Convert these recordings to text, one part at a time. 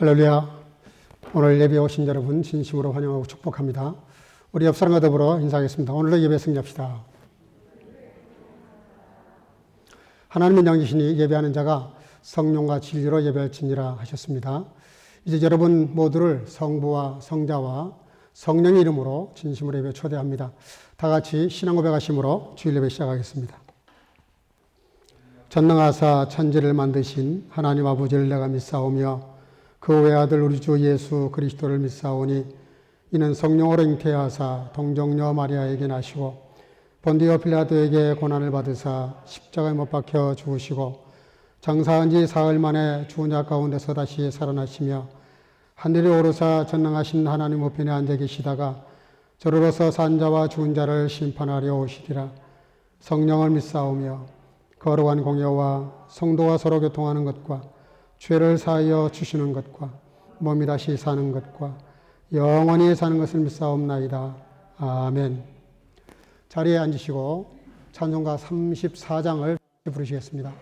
할렐루야. 오늘 예배에 오신 여러분 진심으로 환영하고 축복합니다. 우리 옆 사람과 더불어 인사하겠습니다. 오늘도 예배 승리합시다. 하나님은 영이시니 예배하는 자가 성령과 진리로 예배할지니라 하셨습니다. 이제 여러분 모두를 성부와 성자와 성령의 이름으로 진심으로 예배 초대합니다. 다 같이 신앙 고백하심으로 주일 예배 시작하겠습니다. 전능하사 천지를 만드신 하나님 아버지를 내가 믿사오며 그 외아들 우리 주 예수 그리스도를 믿사오니 이는 성령으로 잉태하사 동정녀 마리아에게 나시고 본디오 필라도에게 고난을 받으사 십자가에 못 박혀 죽으시고 장사한 지 사흘 만에 죽은 자 가운데서 다시 살아나시며 하늘에 오르사 전능하신 하나님 우편에 앉아 계시다가 저로서 산 자와 죽은 자를 심판하려 오시리라. 성령을 믿사오며 거룩한 공예와 성도가 서로 교통하는 것과 죄를 사하여 주시는 것과 몸이 다시 사는 것과 영원히 사는 것을 믿사옵나이다. 아멘. 자리에 앉으시고 찬송가 34장을 부르시겠습니다.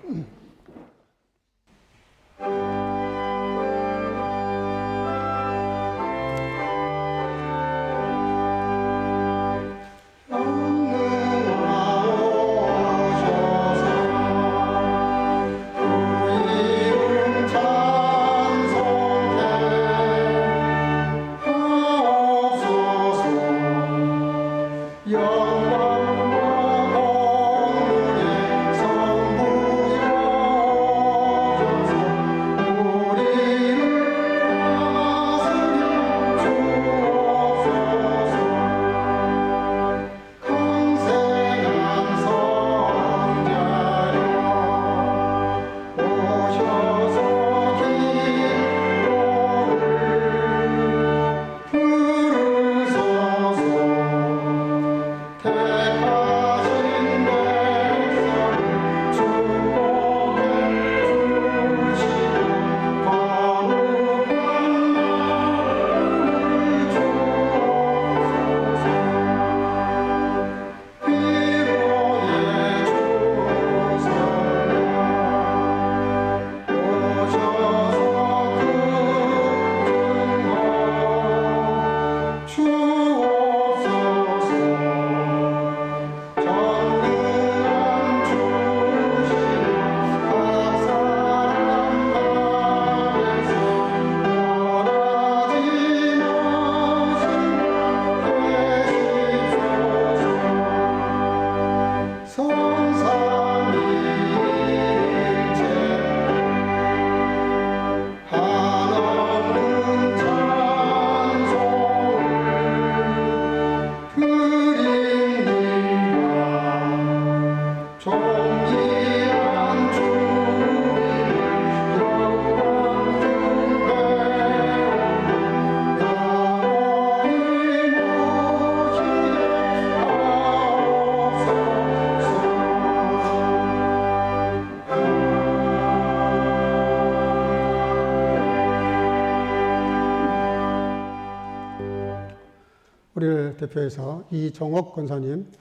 우리를 대표해서 이종옥 권사님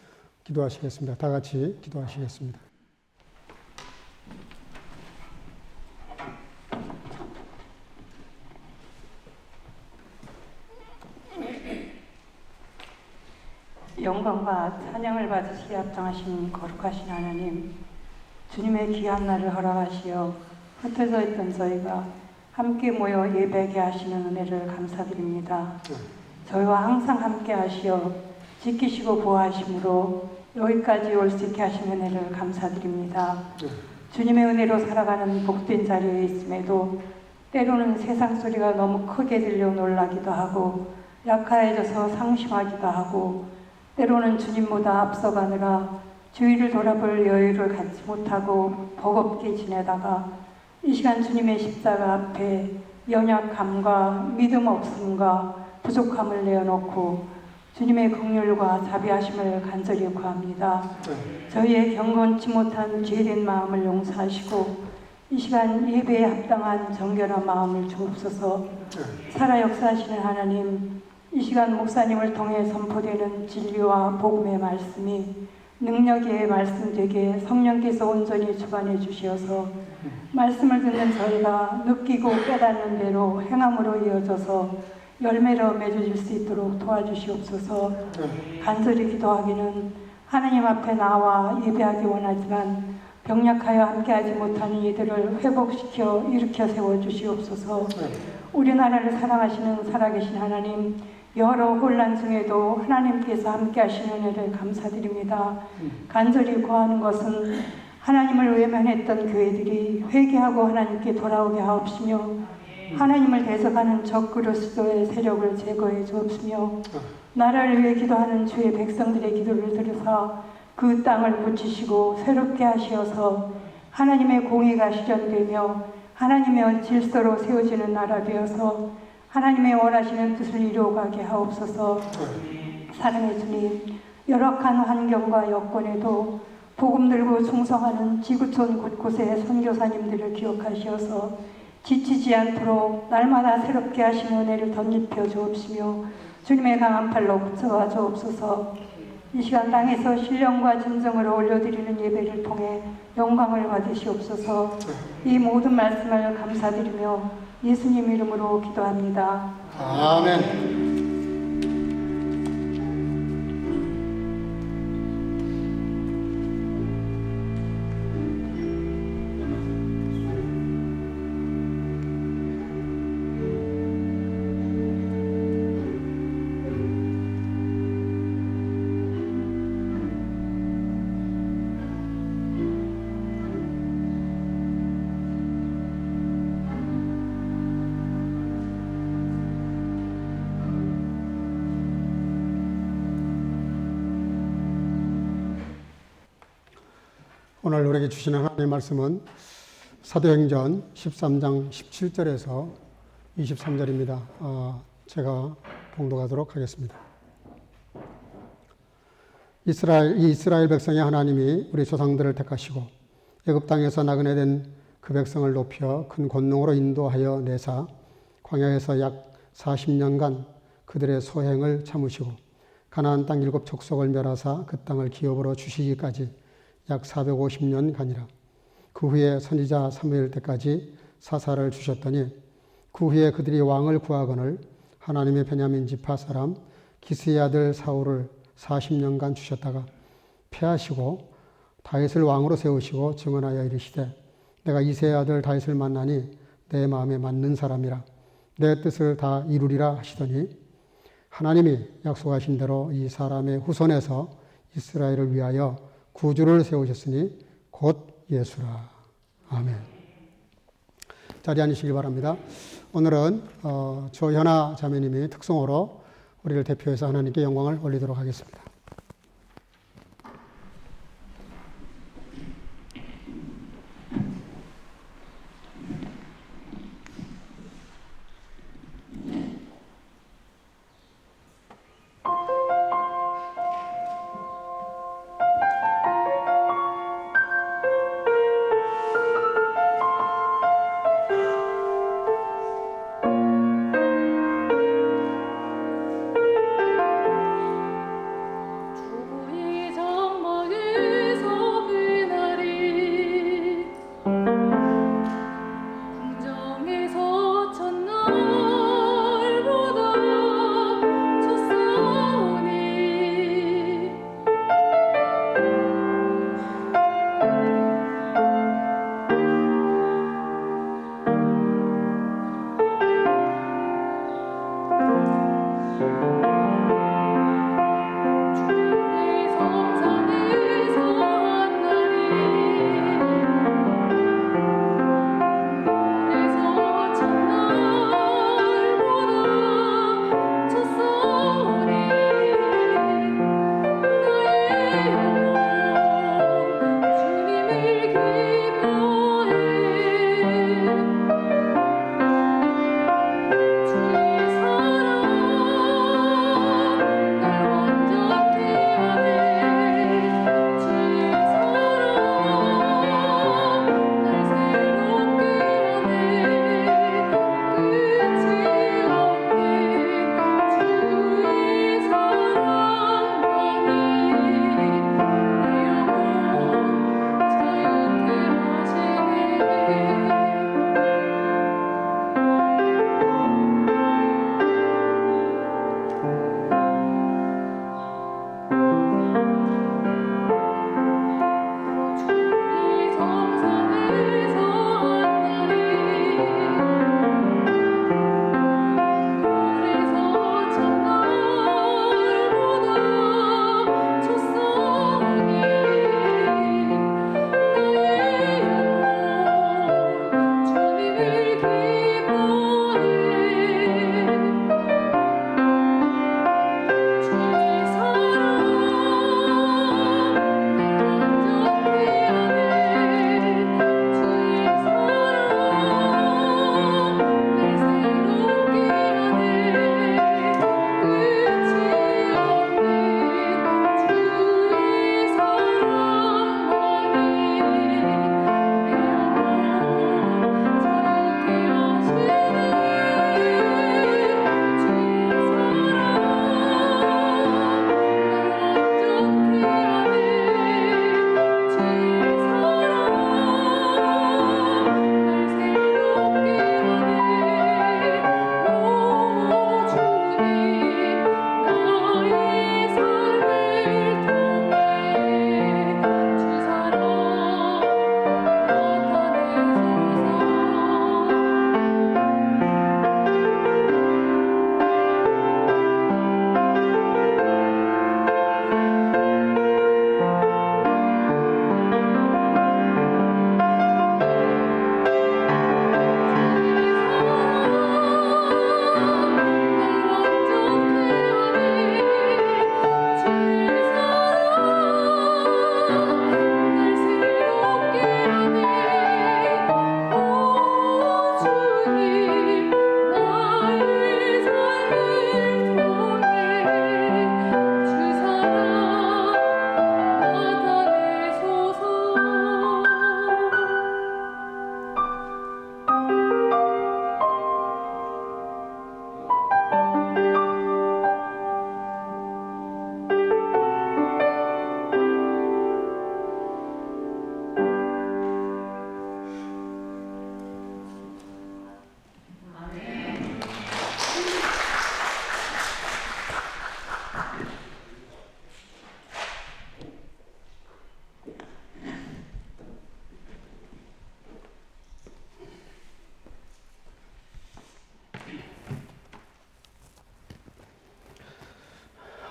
기도하시겠습니다. 다 같이 기도하시겠습니다. 영광과 찬양을 받으시기 합당하신 거룩하신 하나님, 주님의 귀한 날을 허락하시어 흩어져 있던 저희가 함께 모여 예배하게 하시는 은혜를 감사드립니다. 저희와 항상 함께 하시어 지키시고 보호하심으로 여기까지 올 수 있게 하신 은혜를 감사드립니다. 주님의 은혜로 살아가는 복된 자리에 있음에도 때로는 세상 소리가 너무 크게 들려 놀라기도 하고 약해져서 상심하기도 하고 때로는 주님보다 앞서가느라 주위를 돌아볼 여유를 갖지 못하고 버겁게 지내다가 이 시간 주님의 십자가 앞에 연약함과 믿음 없음과 부족함을 내어놓고 주님의 긍휼과 자비하심을 간절히 구합니다. 저희의 경건치 못한 죄된 마음을 용서하시고 이 시간 예배에 합당한 정결한 마음을 주옵소서. 살아 역사하시는 하나님, 이 시간 목사님을 통해 선포되는 진리와 복음의 말씀이 능력의 말씀 되게 성령께서 온전히 주관해 주시어서 말씀을 듣는 저희가 느끼고 깨닫는 대로 행함으로 이어져서 열매로 맺어질 수 있도록 도와주시옵소서. 간절히 기도하기는 하나님 앞에 나와 예배하기 원하지만 병약하여 함께하지 못하는 이들을 회복시켜 일으켜 세워주시옵소서. 우리나라를 사랑하시는 살아계신 하나님, 여러 혼란 중에도 하나님께서 함께하시는 은혜를 감사드립니다. 간절히 구하는 것은 하나님을 외면했던 교회들이 회개하고 하나님께 돌아오게 하옵시며 하나님을 대적하는 적그리스도의 세력을 제거해 주옵시며 나라를 위해 기도하는 주의 백성들의 기도를 들으사 그 땅을 고치시고 새롭게 하시어서 하나님의 공의가 실현되며 하나님의 질서로 세워지는 나라 되어서 하나님의 원하시는 뜻을 이루어가게 하옵소서. 사랑의 주님, 열악한 환경과 여건에도 복음 들고 충성하는 지구촌 곳곳의 선교사님들을 기억하시어서 지치지 않도록 날마다 새롭게 하시는 은혜를 덧입혀 주옵시며 주님의 강한 팔로 붙여와 주옵소서. 이 시간 땅에서 신령과 진정으로 올려드리는 예배를 통해 영광을 받으시옵소서. 이 모든 말씀을 감사드리며 예수님 이름으로 기도합니다. 아멘. 오늘 우리에게 주시는 하나님의 말씀은 사도행전 13장 17절에서 23절입니다. 제가 봉독하도록 하겠습니다. 이스라엘 백성의 하나님이 우리 조상들을 택하시고 애굽 땅에서 나그네 된 그 백성을 높여 큰 권능으로 인도하여 내사 광야에서 약 40년간 그들의 소행을 참으시고 가나안 땅 7 족속을 멸하사 그 땅을 기업으로 주시기까지 약 450년간이라. 그 후에 선지자 사무엘 때까지 사사를 주셨더니 그 후에 그들이 왕을 구하거늘 하나님의 베냐민 지파 사람 기스의 아들 사울을 40년간 주셨다가 패하시고 다윗을 왕으로 세우시고 증언하여 이르시되 내가 이새의 아들 다윗을 만나니 내 마음에 맞는 사람이라 내 뜻을 다 이루리라 하시더니 하나님이 약속하신 대로 이 사람의 후손에서 이스라엘을 위하여 구주를 세우셨으니 곧 예수라. 아멘. 자리에 앉으시기 바랍니다. 오늘은 조현아 자매님이 특송으로 우리를 대표해서 하나님께 영광을 올리도록 하겠습니다.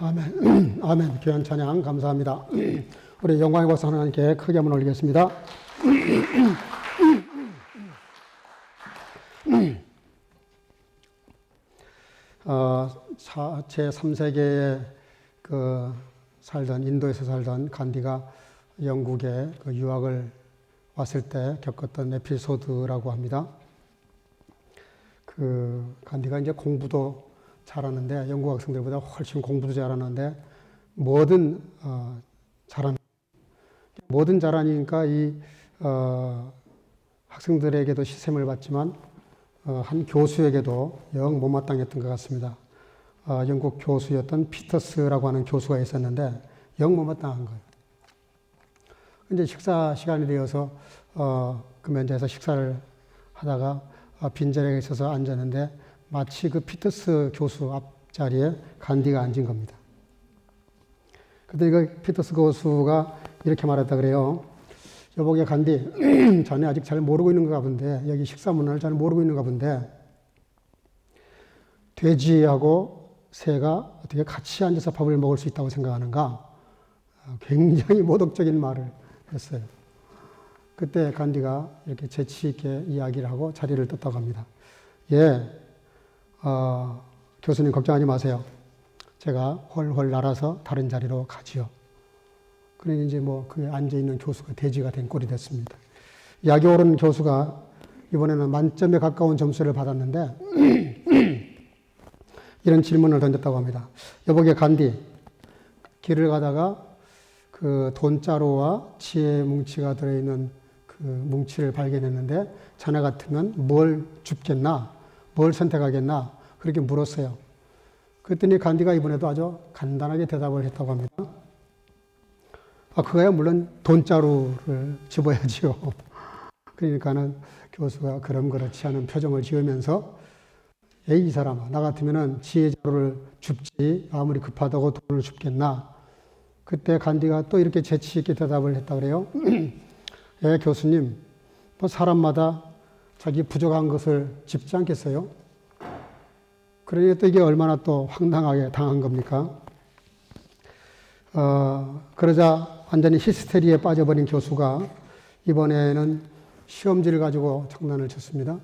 아멘. 아멘. 귀한 찬양 감사합니다. 우리 영광의 박수 하나님께 크게 한번 올리겠습니다. 제3세계에 인도에서 살던 간디가 영국에 유학을 왔을 때 겪었던 에피소드라고 합니다. 간디가 이제 공부도 잘하는데, 영국 학생들보다 훨씬 공부도 잘하는데, 뭐든 잘하니까 학생들에게도 시샘을 받지만, 한 교수에게도 영 못마땅했던 것 같습니다. 영국 교수였던 피터스라고 하는 교수가 있었는데, 영 못마땅한 거예요. 이제 식사 시간이 되어서, 그 면제에서 식사를 하다가 빈자리에 있어서 앉았는데, 마치 그 피터스 교수 앞자리에 간디가 앉은 겁니다. 그때 그 피터스 교수가 이렇게 말했다 그래요. 여보게 간디, 자네 아직 잘 모르고 있는가 본데, 여기 식사 문화를 잘 모르고 있는가 본데, 돼지하고 새가 어떻게 같이 앉아서 밥을 먹을 수 있다고 생각하는가? 굉장히 모독적인 말을 했어요. 그때 간디가 이렇게 재치 있게 이야기를 하고 자리를 떴다고 합니다. 교수님 걱정하지 마세요. 제가 홀홀 날아서 다른 자리로 가지요. 그러니 이제 그 앉아있는 교수가 돼지가 된 꼴이 됐습니다. 약이 오른 교수가 이번에는 만점에 가까운 점수를 받았는데, 이런 질문을 던졌다고 합니다. 여보게 간디, 길을 가다가 그 돈자루와 지혜 뭉치가 들어있는 그 뭉치를 발견했는데, 자네 같으면 뭘 줍겠나? 뭘 선택하겠나? 그렇게 물었어요. 그랬더니 간디가 이번에도 아주 간단하게 대답을 했다고 합니다. 그거야 물론 돈자루를 집어야지요. 그러니까는 교수가 그렇지 않은 표정을 지으면서, 에이, 이 사람아, 나 같으면은 지혜자루를 줍지, 아무리 급하다고 돈을 줍겠나? 그때 간디가 또 이렇게 재치 있게 대답을 했다 그래요. 교수님, 사람마다 자기 부족한 것을 짚지 않겠어요? 그러니 또 이게 얼마나 또 황당하게 당한 겁니까? 그러자 완전히 히스테리에 빠져버린 교수가 이번에는 시험지를 가지고 장난을 쳤습니다.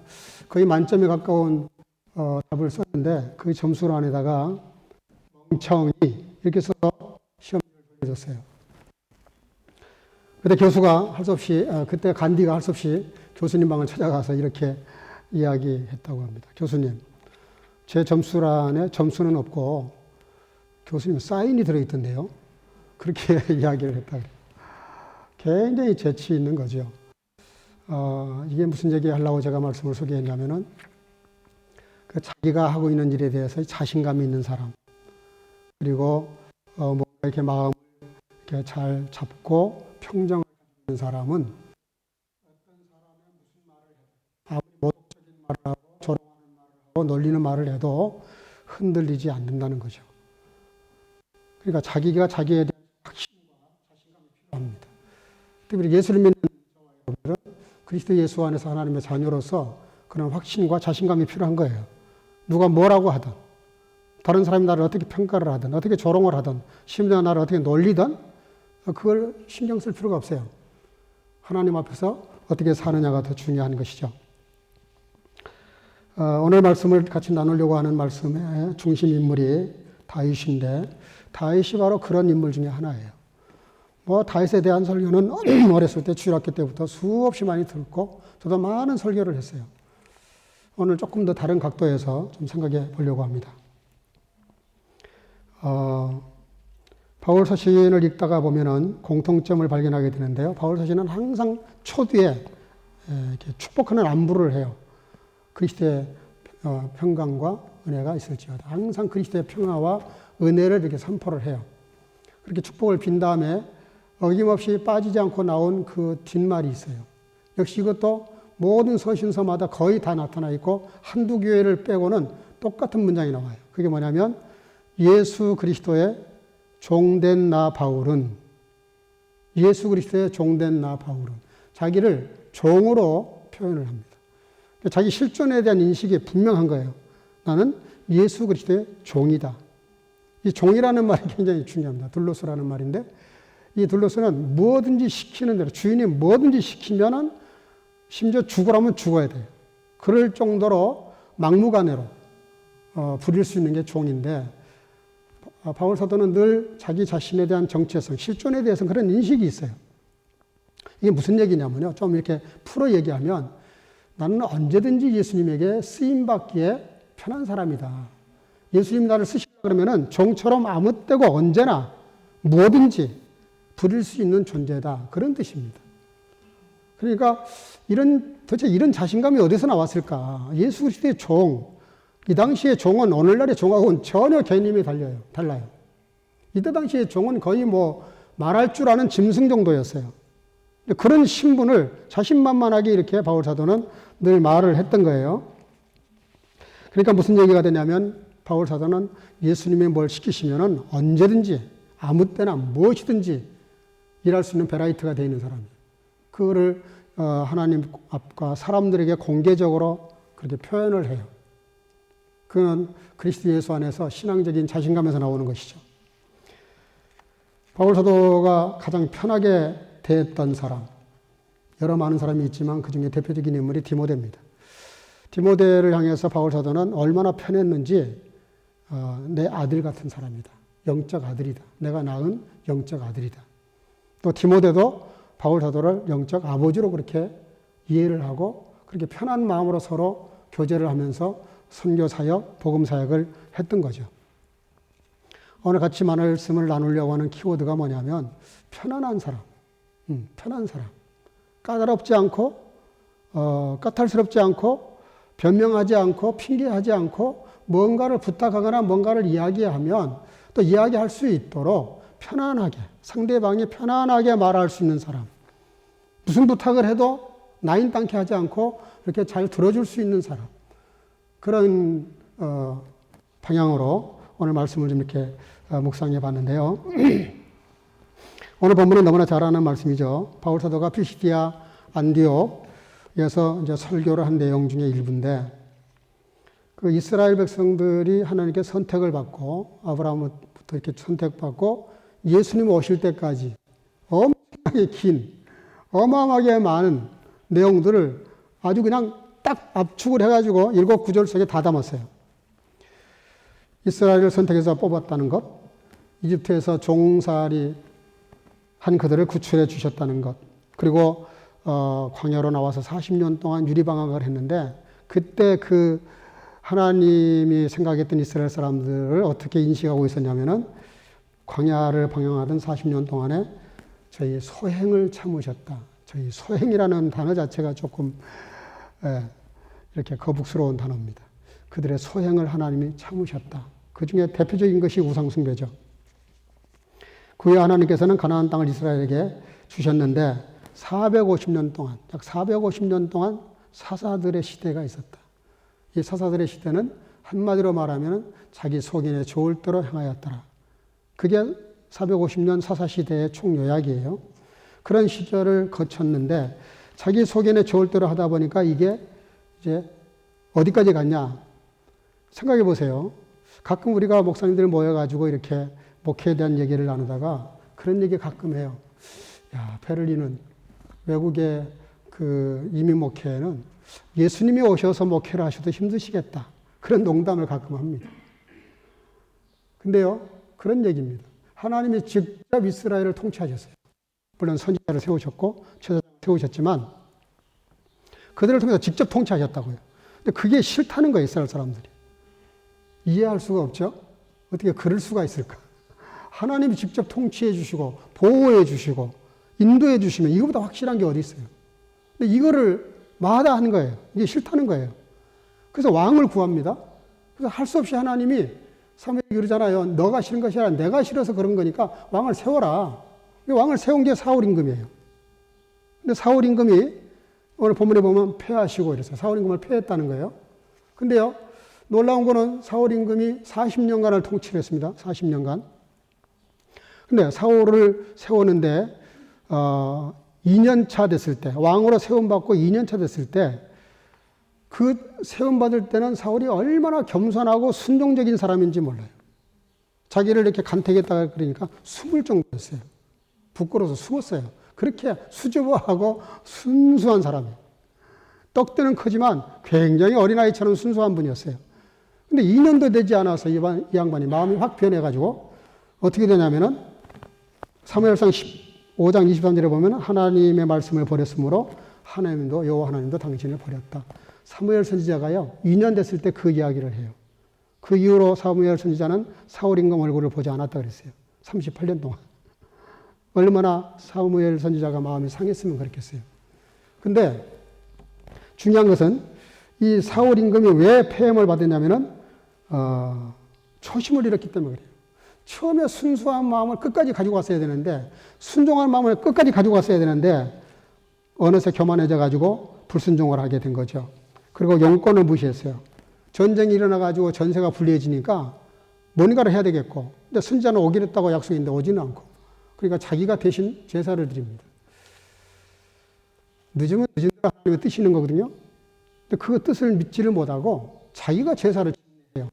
거의 만점에 가까운 답을 썼는데, 그 점수로 안에다가 멍청이 이렇게 써서 시험지를 돌려줬어요. 그때 교수가 할 수 없이, 그때 간디가 할 수 없이 교수님 방을 찾아가서 이렇게 이야기했다고 합니다. 교수님, 제 점수란에 점수는 없고 교수님 사인이 들어있던데요. 그렇게 이야기를 했다 그래요. 굉장히 재치 있는 거죠. 이게 무슨 얘기하려고 제가 말씀을 소개했냐면은, 자기가 하고 있는 일에 대해서 자신감이 있는 사람, 그리고 뭔가 이렇게 마음을 이렇게 잘 잡고 평정을 가지는 사람은 어떤 사람의 무슨 말을 해도, 아무리 모독적인 말을 하고 조롱하는 말을 하고 놀리는 말을 해도 흔들리지 않는다는 거죠. 그러니까 자기가 자기에 대한 확신과 자신감이 필요합니다. 특히 예수를 믿는 저와 여러분들은 그리스도 예수 안에서 하나님의 자녀로서 그런 확신과 자신감이 필요한 거예요. 누가 뭐라고 하든, 다른 사람이 나를 어떻게 평가를 하든, 어떻게 조롱을 하든, 심지어 나를 어떻게 놀리든, 그걸 신경 쓸 필요가 없어요. 하나님 앞에서 어떻게 사느냐가 더 중요한 것이죠. 오늘 말씀을 같이 나누려고 하는 말씀의 중심 인물이 다윗인데, 다윗이 바로 그런 인물 중에 하나예요. 다윗에 대한 설교는 어렸을 때 주일학교 때부터 수없이 많이 듣고, 저도 많은 설교를 했어요. 오늘 조금 더 다른 각도에서 좀 생각해 보려고 합니다. 바울 서신을 읽다가 보면은 공통점을 발견하게 되는데요. 바울 서신은 항상 초뒤에 이렇게 축복하는 안부를 해요. 그리스도의 평강과 은혜가 있을지어다. 항상 그리스도의 평화와 은혜를 이렇게 선포를 해요. 그렇게 축복을 빈 다음에 어김없이 빠지지 않고 나온 그 뒷말이 있어요. 역시 이것도 모든 서신서마다 거의 다 나타나 있고, 한두 교회를 빼고는 똑같은 문장이 나와요. 그게 뭐냐면, 예수 그리스도의 종된 나 바울은, 예수 그리스도의 종된 나 바울은, 자기를 종으로 표현을 합니다. 자기 실존에 대한 인식이 분명한 거예요. 나는 예수 그리스도의 종이다. 이 종이라는 말이 굉장히 중요합니다. 둘로스라는 말인데 이 둘로스는 뭐든지 시키는 대로 주인이 뭐든지 시키면은 심지어 죽으라면 죽어야 돼요. 그럴 정도로 막무가내로 부릴 수 있는 게 종인데 바울 사도는 늘 자기 자신에 대한 정체성, 실존에 대해서 그런 인식이 있어요. 이게 무슨 얘기냐면요. 좀 이렇게 풀어 얘기하면 나는 언제든지 예수님에게 쓰임받기에 편한 사람이다. 예수님 나를 쓰시려고 그러면은 종처럼 아무 때고 언제나 뭐든지 부릴 수 있는 존재다. 그런 뜻입니다. 그러니까 도대체 이런 자신감이 어디서 나왔을까? 예수 그리스도의 종, 이 당시의 종은 오늘날의 종하고는 전혀 개념이 달라요. 이때 당시의 종은 거의 뭐 말할 줄 아는 짐승 정도였어요. 그런 신분을 자신만만하게 이렇게 바울 사도는 늘 말을 했던 거예요. 그러니까 무슨 얘기가 되냐면 바울 사도는 예수님이 뭘 시키시면은 언제든지 아무 때나 무엇이든지 일할 수 있는 베라이트가 되어 있는 사람이에요. 그거를 하나님 앞과 사람들에게 공개적으로 그렇게 표현을 해요. 그건 그리스도 예수 안에서 신앙적인 자신감에서 나오는 것이죠. 바울 사도가 가장 편하게 대했던 사람, 여러 많은 사람이 있지만 그 중에 대표적인 인물이 디모데입니다. 디모데를 향해서 바울 사도는 얼마나 편했는지 내 아들 같은 사람이다. 영적 아들이다. 내가 낳은 영적 아들이다. 또 디모데도 바울 사도를 영적 아버지로 그렇게 이해를 하고 그렇게 편한 마음으로 서로 교제를 하면서 선교 사역, 복음 사역을 했던 거죠. 오늘 같이 말씀을 나누려고 하는 키워드가 뭐냐면 편안한 사람, 편한 사람. 까다롭지 않고 까탈스럽지 않고 변명하지 않고 핑계하지 않고 뭔가를 부탁하거나 뭔가를 이야기하면 또 이야기할 수 있도록 편안하게 상대방이 편안하게 말할 수 있는 사람. 무슨 부탁을 해도 나인 땅케 하지 않고 이렇게 잘 들어줄 수 있는 사람. 그런 방향으로 오늘 말씀을 좀 이렇게 묵상해 봤는데요. 오늘 본문은 너무나 잘 아는 말씀이죠. 바울 사도가 피시디아 안디옥에서 이제 설교를 한 내용 중에 일부인데 그 이스라엘 백성들이 하나님께 선택을 받고 아브라함부터 이렇게 선택받고 예수님 오실 때까지 엄청나게 긴 어마어마하게 많은 내용들을 아주 그냥 딱 압축을 해가지고 7구절 속에 다 담았어요. 이스라엘을 선택해서 뽑았다는 것, 이집트에서 종살이 한 그들을 구출해 주셨다는 것, 그리고 광야로 나와서 40년 동안 유리방학을 했는데 그때 그 하나님이 생각했던 이스라엘 사람들을 어떻게 인식하고 있었냐면은 광야를 방황하던 40년 동안에 저희 소행을 참으셨다. 저희 소행이라는 단어 자체가 조금 이렇게 거북스러운 단어입니다. 그들의 소행을 하나님이 참으셨다. 그 중에 대표적인 것이 우상숭배죠. 그 후에 하나님께서는 가나안 땅을 이스라엘에게 주셨는데 450년 동안, 약 450년 동안 사사들의 시대가 있었다. 이 사사들의 시대는 한마디로 말하면 자기 속인에 좋을 대로 행하였더라. 그게 450년 사사시대의 총요약이에요. 그런 시절을 거쳤는데 자기 속인에 좋을 대로 하다 보니까 이게 이제 어디까지 갔냐. 생각해 보세요. 가끔 우리가 목사님들 모여가지고 이렇게 목회에 대한 얘기를 나누다가 그런 얘기 가끔 해요. 야, 베를린은 외국의 그 이민 목회에는 예수님이 오셔서 목회를 하셔도 힘드시겠다. 그런 농담을 가끔 합니다. 근데요, 그런 얘기입니다. 하나님이 직접 이스라엘을 통치하셨어요. 물론 선지자를 세우셨고 제사장을 세우셨지만 그들을 통해서 직접 통치하셨다고요. 근데 그게 싫다는 거예요, 이스라엘 사람들이. 이해할 수가 없죠? 어떻게 그럴 수가 있을까? 하나님이 직접 통치해 주시고 보호해 주시고 인도해 주시면 이거보다 확실한 게 어디 있어요? 근데 이거를 마다하는 거예요. 이게 싫다는 거예요. 그래서 왕을 구합니다. 그래서 할 수 없이 하나님이 사무엘이 그러잖아요. 너가 싫은 것이 아니라 내가 싫어서 그런 거니까 왕을 세워라. 왕을 세운 게 사울 임금이에요. 근데 사울 임금이 오늘 본문에 보면 패하시고 이래서 사울 임금을 패했다는 거예요. 근데요, 놀라운 거는 사울 임금이 40년간을 통치를 했습니다. 40년간. 근데 사울을 세우는데 2년 차 됐을 때, 왕으로 세움받고 2년 차 됐을 때, 그 세움받을 때는 사울이 얼마나 겸손하고 순종적인 사람인지 몰라요. 자기를 이렇게 간택했다가 그러니까 숨을 정도였어요. 부끄러워서 숨었어요. 그렇게 수줍어하고 순수한 사람이에요. 떡대는 크지만 굉장히 어린아이처럼 순수한 분이었어요. 근데 2년도 되지 않아서 이 양반이 마음이 확 변해가지고 어떻게 되냐면은 사무엘상 15장 23절에 보면 하나님의 말씀을 버렸으므로 하나님도 여호와 하나님도 당신을 버렸다. 사무엘 선지자가요 2년 됐을 때 그 이야기를 해요. 그 이후로 사무엘 선지자는 사울 임금 얼굴을 보지 않았다 그랬어요. 38년 동안. 얼마나 사무엘 선지자가 마음이 상했으면 그랬겠어요. 근데 중요한 것은 이 사울 임금이 왜 폐렴을 받았냐면은 초심을 잃었기 때문에 그래요. 처음에 순수한 마음을 끝까지 가지고 갔어야 되는데 순종한 마음을 끝까지 가지고 갔어야 되는데 어느새 교만해져 가지고 불순종을 하게 된 거죠. 그리고 영권을 무시했어요. 전쟁이 일어나 가지고 전세가 불리해지니까 뭔가를 해야 되겠고 근데 선지자는 오기로 했다고 약속했는데 오지는 않고 그러니까 자기가 대신 제사를 드립니다. 늦으면 늦은 대로 하나님의 뜻이 있는 거거든요. 근데 그 뜻을 믿지를 못하고 자기가 제사를 지내요.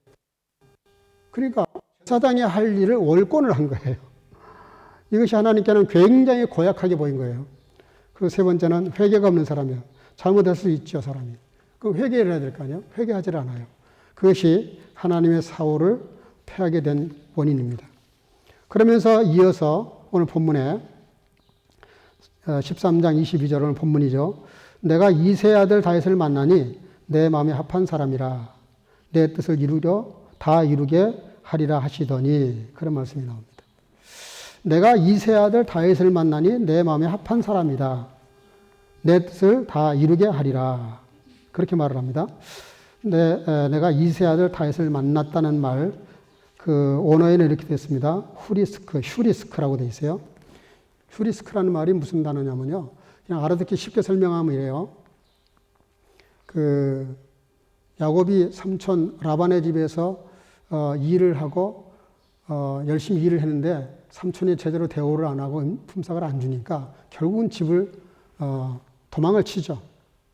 그러니까 제사장이 할 일을 월권을 한 거예요. 이것이 하나님께는 굉장히 고약하게 보인 거예요. 그 세 번째는 회개가 없는 사람이에요. 잘못할 수 있죠, 사람이. 그 회개를 해야 될 거 아니에요? 회개하지 않아요. 그것이 하나님의 사울을 패하게 된 원인입니다. 그러면서 이어서 오늘 본문에 13장 22절 오늘 본문이죠. 내가 이세 아들 다윗을 만나니 내 마음에 합한 사람이라 내 뜻을 다 이루게 하리라 하시더니 그런 말씀이 나옵니다. 내가 이세 아들 다윗을 만나니 내 마음에 합한 사람이다. 내 뜻을 다 이루게 하리라. 그렇게 말을 합니다. 내가 이세 아들 다윗을 만났다는 말, 그 원어에는 이렇게 됐습니다. 휴리스크라고 되어 있어요. 휴리스크라는 말이 무슨 단어냐면요. 그냥 알아듣기 쉽게 설명하면 이래요. 그 야곱이 삼촌 라반의 집에서 일을 하고 열심히 일을 했는데 삼촌이 제대로 대우를 안 하고 품삯을 안 주니까 결국은 집을 도망을 치죠.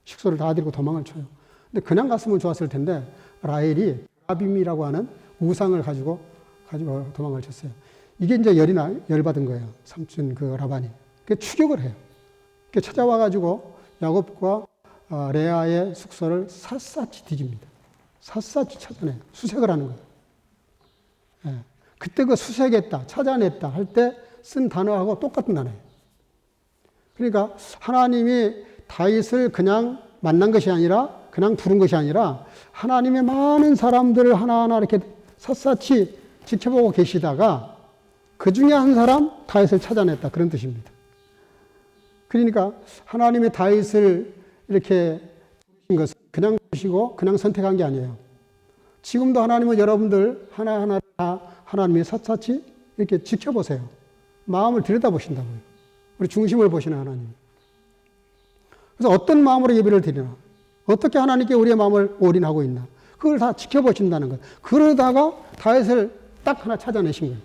식소를 다 드리고 도망을 쳐요. 근데 그냥 갔으면 좋았을 텐데 라헬이 아빔이라고 하는 우상을 가지고 도망을 쳤어요. 이게 이제 열받은 거예요. 삼촌 그 라반이. 그 추격을 해요. 그 찾아와가지고 야곱과 레아의 숙소를 샅샅이 뒤집니다. 샅샅이 찾아내요. 수색을 하는 거예요. 예. 그때 그 수색했다, 찾아냈다 할 때 쓴 단어하고 똑같은 단어예요. 그러니까 하나님이 다윗을 그냥 만난 것이 아니라 그냥 부른 것이 아니라 하나님의 많은 사람들을 하나하나 이렇게 샅샅이 지켜보고 계시다가 그 중에 한 사람 다윗을 찾아냈다 그런 뜻입니다. 그러니까 하나님의 다윗을 이렇게 부르신 것은 그냥 부르시고 그냥 선택한 게 아니에요. 지금도 하나님은 여러분들 하나하나 다 하나님이 샅샅이 이렇게 지켜보세요. 마음을 들여다보신다고요. 우리 중심을 보시는 하나님. 그래서 어떤 마음으로 예배를 드리나, 어떻게 하나님께 우리의 마음을 올인하고 있나, 그걸 다 지켜보신다는 거예요. 그러다가 다윗을 딱 하나 찾아내신 거예요.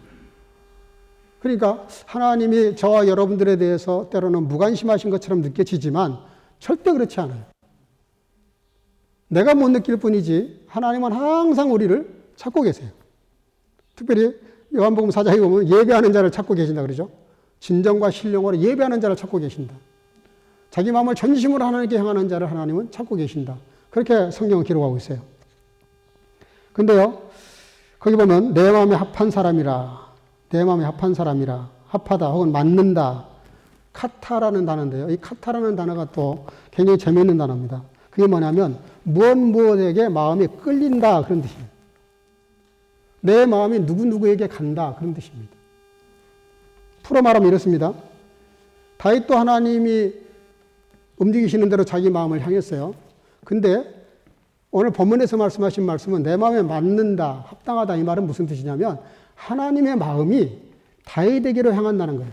그러니까 하나님이 저와 여러분들에 대해서 때로는 무관심하신 것처럼 느껴지지만 절대 그렇지 않아요. 내가 못 느낄 뿐이지 하나님은 항상 우리를 찾고 계세요. 특별히 요한복음 4장에 보면 예배하는 자를 찾고 계신다 그러죠. 진정과 신령으로 예배하는 자를 찾고 계신다. 자기 마음을 전심으로 하나님께 향하는 자를 하나님은 찾고 계신다. 그렇게 성경은 기록하고 있어요. 근데요, 거기 보면 내 마음에 합한 사람이라, 내 마음에 합한 사람이라, 합하다 혹은 맞는다, 카타라는 단어인데요. 이 카타라는 단어가 또 굉장히 재미있는 단어입니다. 그게 뭐냐면 무엇에게 마음이 끌린다 그런 뜻이에요. 내 마음이 누구에게 간다 그런 뜻입니다. 풀어 말하면 이렇습니다. 다윗도 하나님이 움직이시는 대로 자기 마음을 향했어요. 근데 오늘 본문에서 말씀하신 말씀은 내 마음에 맞는다, 합당하다 이 말은 무슨 뜻이냐면 하나님의 마음이 다윗에게로 향한다는 거예요.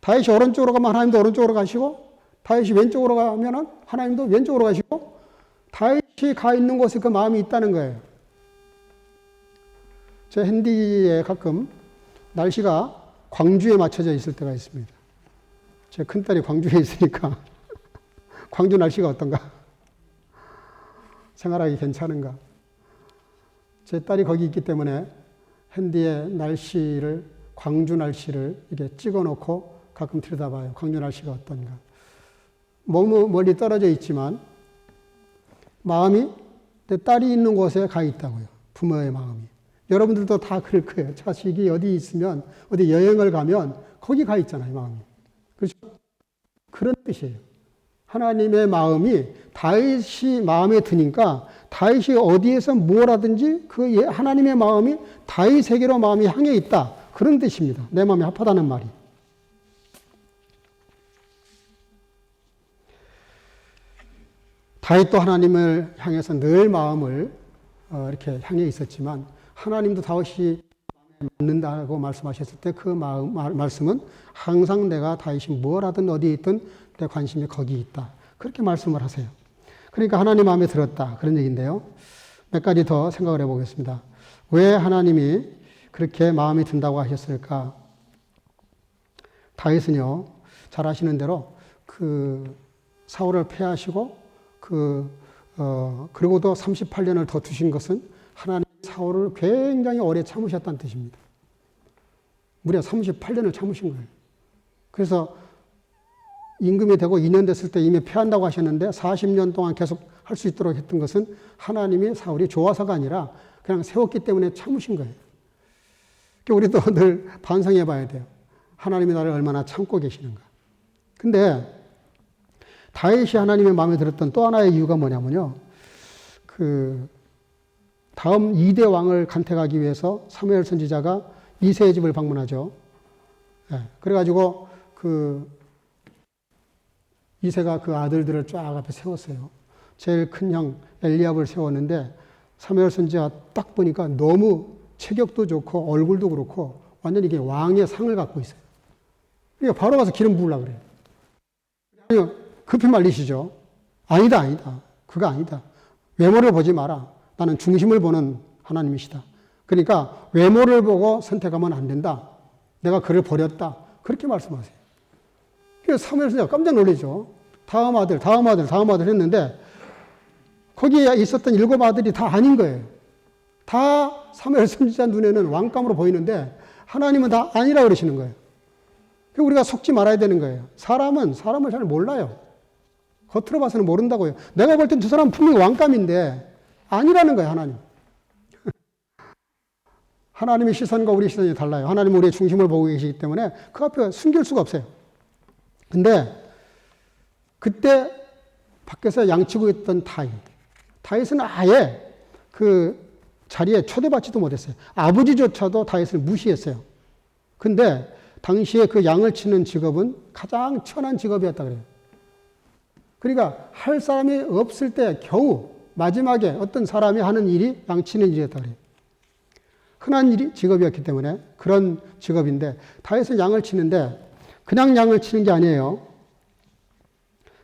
다윗이 오른쪽으로 가면 하나님도 오른쪽으로 가시고 다윗이 왼쪽으로 가면 하나님도 왼쪽으로 가시고 다윗이 가 있는 곳에 그 마음이 있다는 거예요. 제 핸디에 가끔 날씨가 광주에 맞춰져 있을 때가 있습니다. 제 큰딸이 광주에 있으니까 광주 날씨가 어떤가? 생활하기 괜찮은가? 제 딸이 거기 있기 때문에 핸디에 날씨를, 광주 날씨를 이렇게 찍어놓고 가끔 들여다봐요. 광주 날씨가 어떤가. 너무 멀리 떨어져 있지만 마음이 내 딸이 있는 곳에 가 있다고요. 부모의 마음이. 여러분들도 다 그럴 거예요. 자식이 어디 있으면, 어디 여행을 가면 거기 가 있잖아요, 마음이. 그렇죠? 그런 뜻이에요. 하나님의 마음이 다윗이 마음에 드니까 다윗이 어디에서 뭘 하든지 그 하나님의 마음이 다윗에게로 마음이 향해 있다. 그런 뜻입니다. 내 마음이 합하다는 말이. 다윗도 하나님을 향해서 늘 마음을 이렇게 향해 있었지만 하나님도 다윗이 마음에 맞는다고 말씀하셨을 때 그 말씀은 항상 내가 다윗이 뭘 하든 어디에 있든 내 관심이 거기 있다. 그렇게 말씀을 하세요. 그러니까 하나님 마음에 들었다. 그런 얘기인데요. 몇 가지 더 생각을 해보겠습니다. 왜 하나님이 그렇게 마음에 든다고 하셨을까? 다윗은요, 잘 아시는 대로 그 사울을 패하시고 그리고도 38년을 더 두신 것은 하나님 사울을 굉장히 오래 참으셨다는 뜻입니다. 무려 38년을 참으신 거예요. 그래서 임금이 되고 2년 됐을 때 이미 패한다고 하셨는데 40년 동안 계속 할 수 있도록 했던 것은 하나님이 사울이 좋아서가 아니라 그냥 세웠기 때문에 참으신 거예요. 우리도 늘 반성해 봐야 돼요. 하나님이 나를 얼마나 참고 계시는가. 근데 다윗이 하나님의 마음에 들었던 또 하나의 이유가 뭐냐면요. 그 다음 2대 왕을 간택하기 위해서 사무엘 선지자가 이새의 집을 방문하죠. 네, 그래가지고 이새가 그 아들들을 쫙 앞에 세웠어요. 제일 큰 형 엘리압을 세웠는데 사무엘 선지자 딱 보니까 너무 체격도 좋고 얼굴도 그렇고 완전히 이게 왕의 상을 갖고 있어요. 그러니까 바로 가서 기름 부으려고 그래요. 급히 말리시죠. 아니다. 그거 아니다. 외모를 보지 마라. 나는 중심을 보는 하나님이시다. 그러니까 외모를 보고 선택하면 안 된다. 내가 그를 버렸다. 그렇게 말씀하세요. 그래서 사무엘 선지자가 깜짝 놀라죠. 다음 아들 했는데 거기에 있었던 7 아들이 다 아닌 거예요. 다 사무엘 선지자 눈에는 왕감으로 보이는데 하나님은 다 아니라 그러시는 거예요. 우리가 속지 말아야 되는 거예요. 사람을 잘 몰라요. 겉으로 봐서는 모른다고요. 내가 볼 땐 두 사람 분명히 왕감인데 아니라는 거예요, 하나님. 하나님의 시선과 우리 시선이 달라요. 하나님은 우리의 중심을 보고 계시기 때문에 그 앞에 숨길 수가 없어요. 근데 그때 밖에서 양치고 있던 다윗은 아예 그 자리에 초대받지도 못했어요. 아버지조차도 다윗을 무시했어요. 근데 당시에 그 양을 치는 직업은 가장 천한 직업이었다 그래요. 그러니까 할 사람이 없을 때 겨우 마지막에 어떤 사람이 하는 일이 양치는 일이었다 그래요. 흔한 일이 직업이었기 때문에 그런 직업인데 다윗은 양을 치는데 그냥 양을 치는 게 아니에요.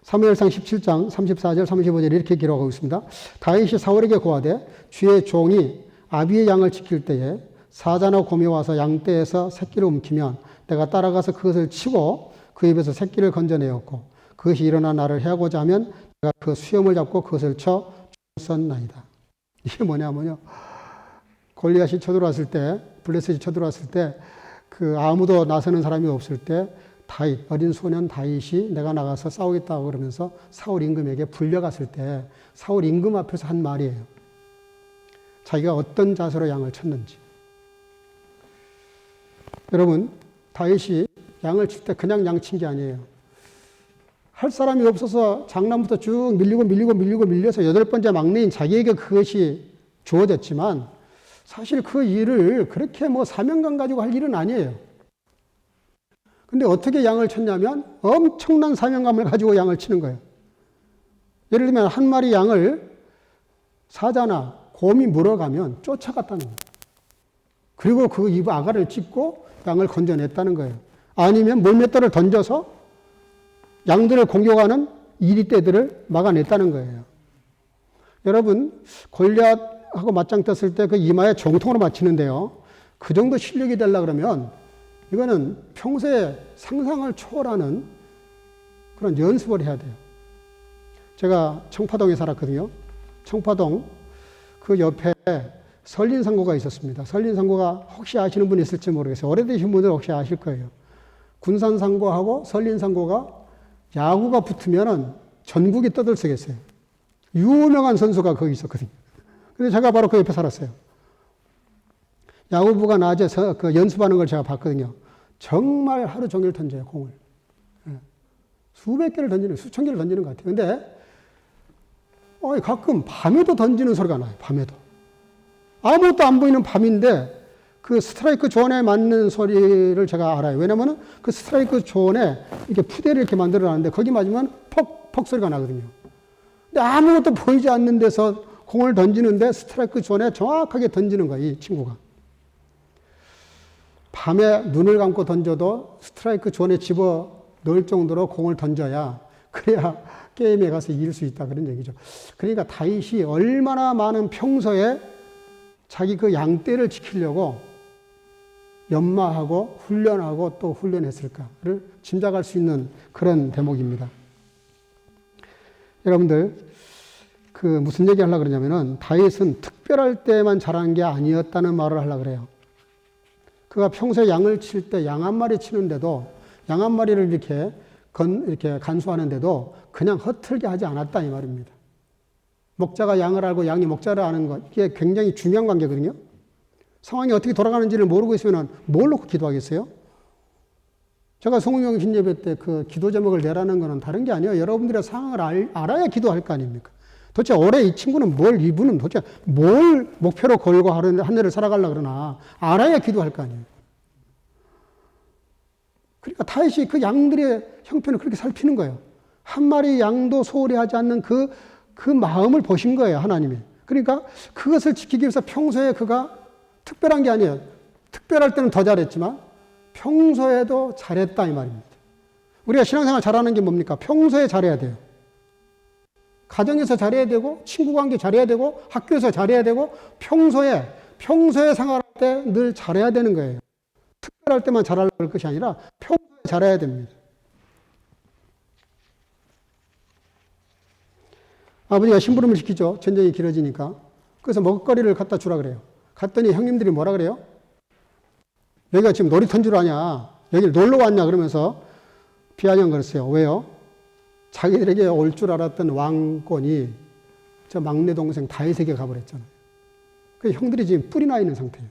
사무엘상 17장 34절 35절 이렇게 기록하고 있습니다. 다윗이 사울에게 고하되 주의 종이 아비의 양을 지킬 때에 사자나 곰이 와서 양떼에서 새끼를 움키면 내가 따라가서 그것을 치고 그 입에서 새끼를 건져내었고 그것이 일어나 나를 해하고자 하면 내가 그 수염을 잡고 그것을 쳐 죽었나이다. 이게 뭐냐면요. 골리앗이 쳐들어왔을 때, 블레셋이 쳐들어왔을 때, 아무도 나서는 사람이 없을 때, 어린 소년 다윗이 내가 나가서 싸우겠다고 그러면서 사울 임금에게 불려갔을 때, 사울 임금 앞에서 한 말이에요. 자기가 어떤 자세로 양을 쳤는지. 여러분, 다윗이 양을 칠 때 그냥 양 친 게 아니에요. 할 사람이 없어서 장남부터 쭉 밀려서 8번째 막내인 자기에게 그것이 주어졌지만, 사실 그 일을 그렇게 사명감 가지고 할 일은 아니에요. 근데 어떻게 양을 쳤냐면 엄청난 사명감을 가지고 양을 치는 거예요. 예를 들면 한 마리 양을 사자나 곰이 물어가면 쫓아갔다는 거예요. 그리고 그 입 아가를 찢고 양을 건져냈다는 거예요. 아니면 물맷돌을 던져서 양들을 공격하는 이리떼들을 막아냈다는 거예요. 여러분, 골리앗하고 맞짱 떴을 때 그 이마에 정통으로 맞히는데요. 그 정도 실력이 되려고 그러면 이거는 평소에 상상을 초월하는 그런 연습을 해야 돼요. 제가 청파동에 살았거든요. 청파동 그 옆에 설린상고가 있었습니다. 설린상고가 혹시 아시는 분 있을지 모르겠어요. 오래되신 분들 혹시 아실 거예요. 군산상고하고 설린상고가 야구가 붙으면은 전국이 떠들썩했어요. 유명한 선수가 거기 있었거든요. 그래서 제가 바로 그 옆에 살았어요. 야구부가 낮에 그 연습하는 걸 제가 봤거든요. 정말 하루 종일 던져요, 공을. 수백 개를 던지는, 수천 개를 던지는 것 같아요. 근데 가끔 밤에도 던지는 소리가 나요, 밤에도. 아무것도 안 보이는 밤인데 그 스트라이크 존에 맞는 소리를 제가 알아요. 왜냐면은 그 스트라이크 존에 이렇게 푸대를 이렇게 만들어 놨는데 거기 맞으면 퍽퍽 소리가 나거든요. 근데 아무것도 보이지 않는 데서 공을 던지는데 스트라이크 존에 정확하게 던지는 거예요, 이 친구가. 밤에 눈을 감고 던져도 스트라이크 존에 집어 넣을 정도로 공을 던져야 그래야 게임에 가서 이길 수 있다, 그런 얘기죠. 그러니까 다윗이 얼마나 많은 평소에 자기 그 양떼를 지키려고 연마하고 훈련하고 또 훈련했을까를 짐작할 수 있는 그런 대목입니다. 여러분들, 그 무슨 얘기 하려고 그러냐면은 다윗은 특별할 때만 잘한 게 아니었다는 말을 하려고 그래요. 그가 평소에 양을 칠 때 양 한 마리 치는데도 양 한 마리를 이렇게 간수하는데도 그냥 허틀게 하지 않았다, 이 말입니다. 목자가 양을 알고 양이 목자를 아는 것, 이게 굉장히 중요한 관계거든요. 상황이 어떻게 돌아가는지를 모르고 있으면 뭘 놓고 기도하겠어요? 제가 성우명신 예배 때 그 기도 제목을 내라는 것은 다른 게 아니에요. 여러분들의 상황을 알아야 기도할 거 아닙니까? 도대체 올해 이 친구는 이분은 도대체 뭘 목표로 걸고 한 해를 살아가려고 그러나 알아야 기도할 거 아니에요. 그러니까 다윗이 그 양들의 형편을 그렇게 살피는 거예요. 한 마리 양도 소홀히 하지 않는 그 마음을 보신 거예요, 하나님이. 그러니까 그것을 지키기 위해서 평소에 그가 특별한 게 아니에요. 특별할 때는 더 잘했지만 평소에도 잘했다, 이 말입니다. 우리가 신앙생활 잘하는 게 뭡니까? 평소에 잘해야 돼요. 가정에서 잘해야 되고, 친구 관계 잘해야 되고, 학교에서 잘해야 되고, 평소에 생활할 때 늘 잘해야 되는 거예요. 특별할 때만 잘하려고 할 것이 아니라 평소에 잘해야 됩니다. 아버지가 심부름을 시키죠. 전쟁이 길어지니까. 그래서 먹을거리를 갖다 주라 그래요. 갔더니 형님들이 뭐라 그래요? 여기가 지금 놀이터인 줄 아냐? 여기를 놀러 왔냐? 그러면서 비아냥거렸어요. 왜요? 자기들에게 올 줄 알았던 왕권이 저 막내 동생 다윗에게 가버렸잖아요. 그 형들이 지금 뿔이 나 있는 상태예요.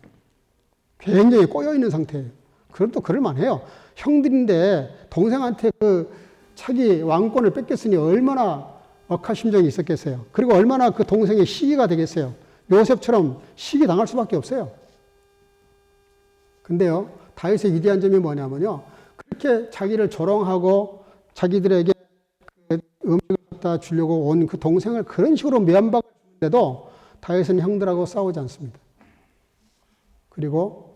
굉장히 꼬여 있는 상태예요. 그럼 또 그럴만해요. 형들인데 동생한테 그 차기 왕권을 뺏겼으니 얼마나 억하심정이 있었겠어요. 그리고 얼마나 그 동생의 시기가 되겠어요. 요셉처럼 시기 당할 수밖에 없어요. 근데요, 다윗의 위대한 점이 뭐냐면요, 그렇게 자기를 조롱하고 자기들에게 음식을 갖다 주려고 온 그 동생을 그런 식으로 면박을 주는데도 다윗은 형들하고 싸우지 않습니다. 그리고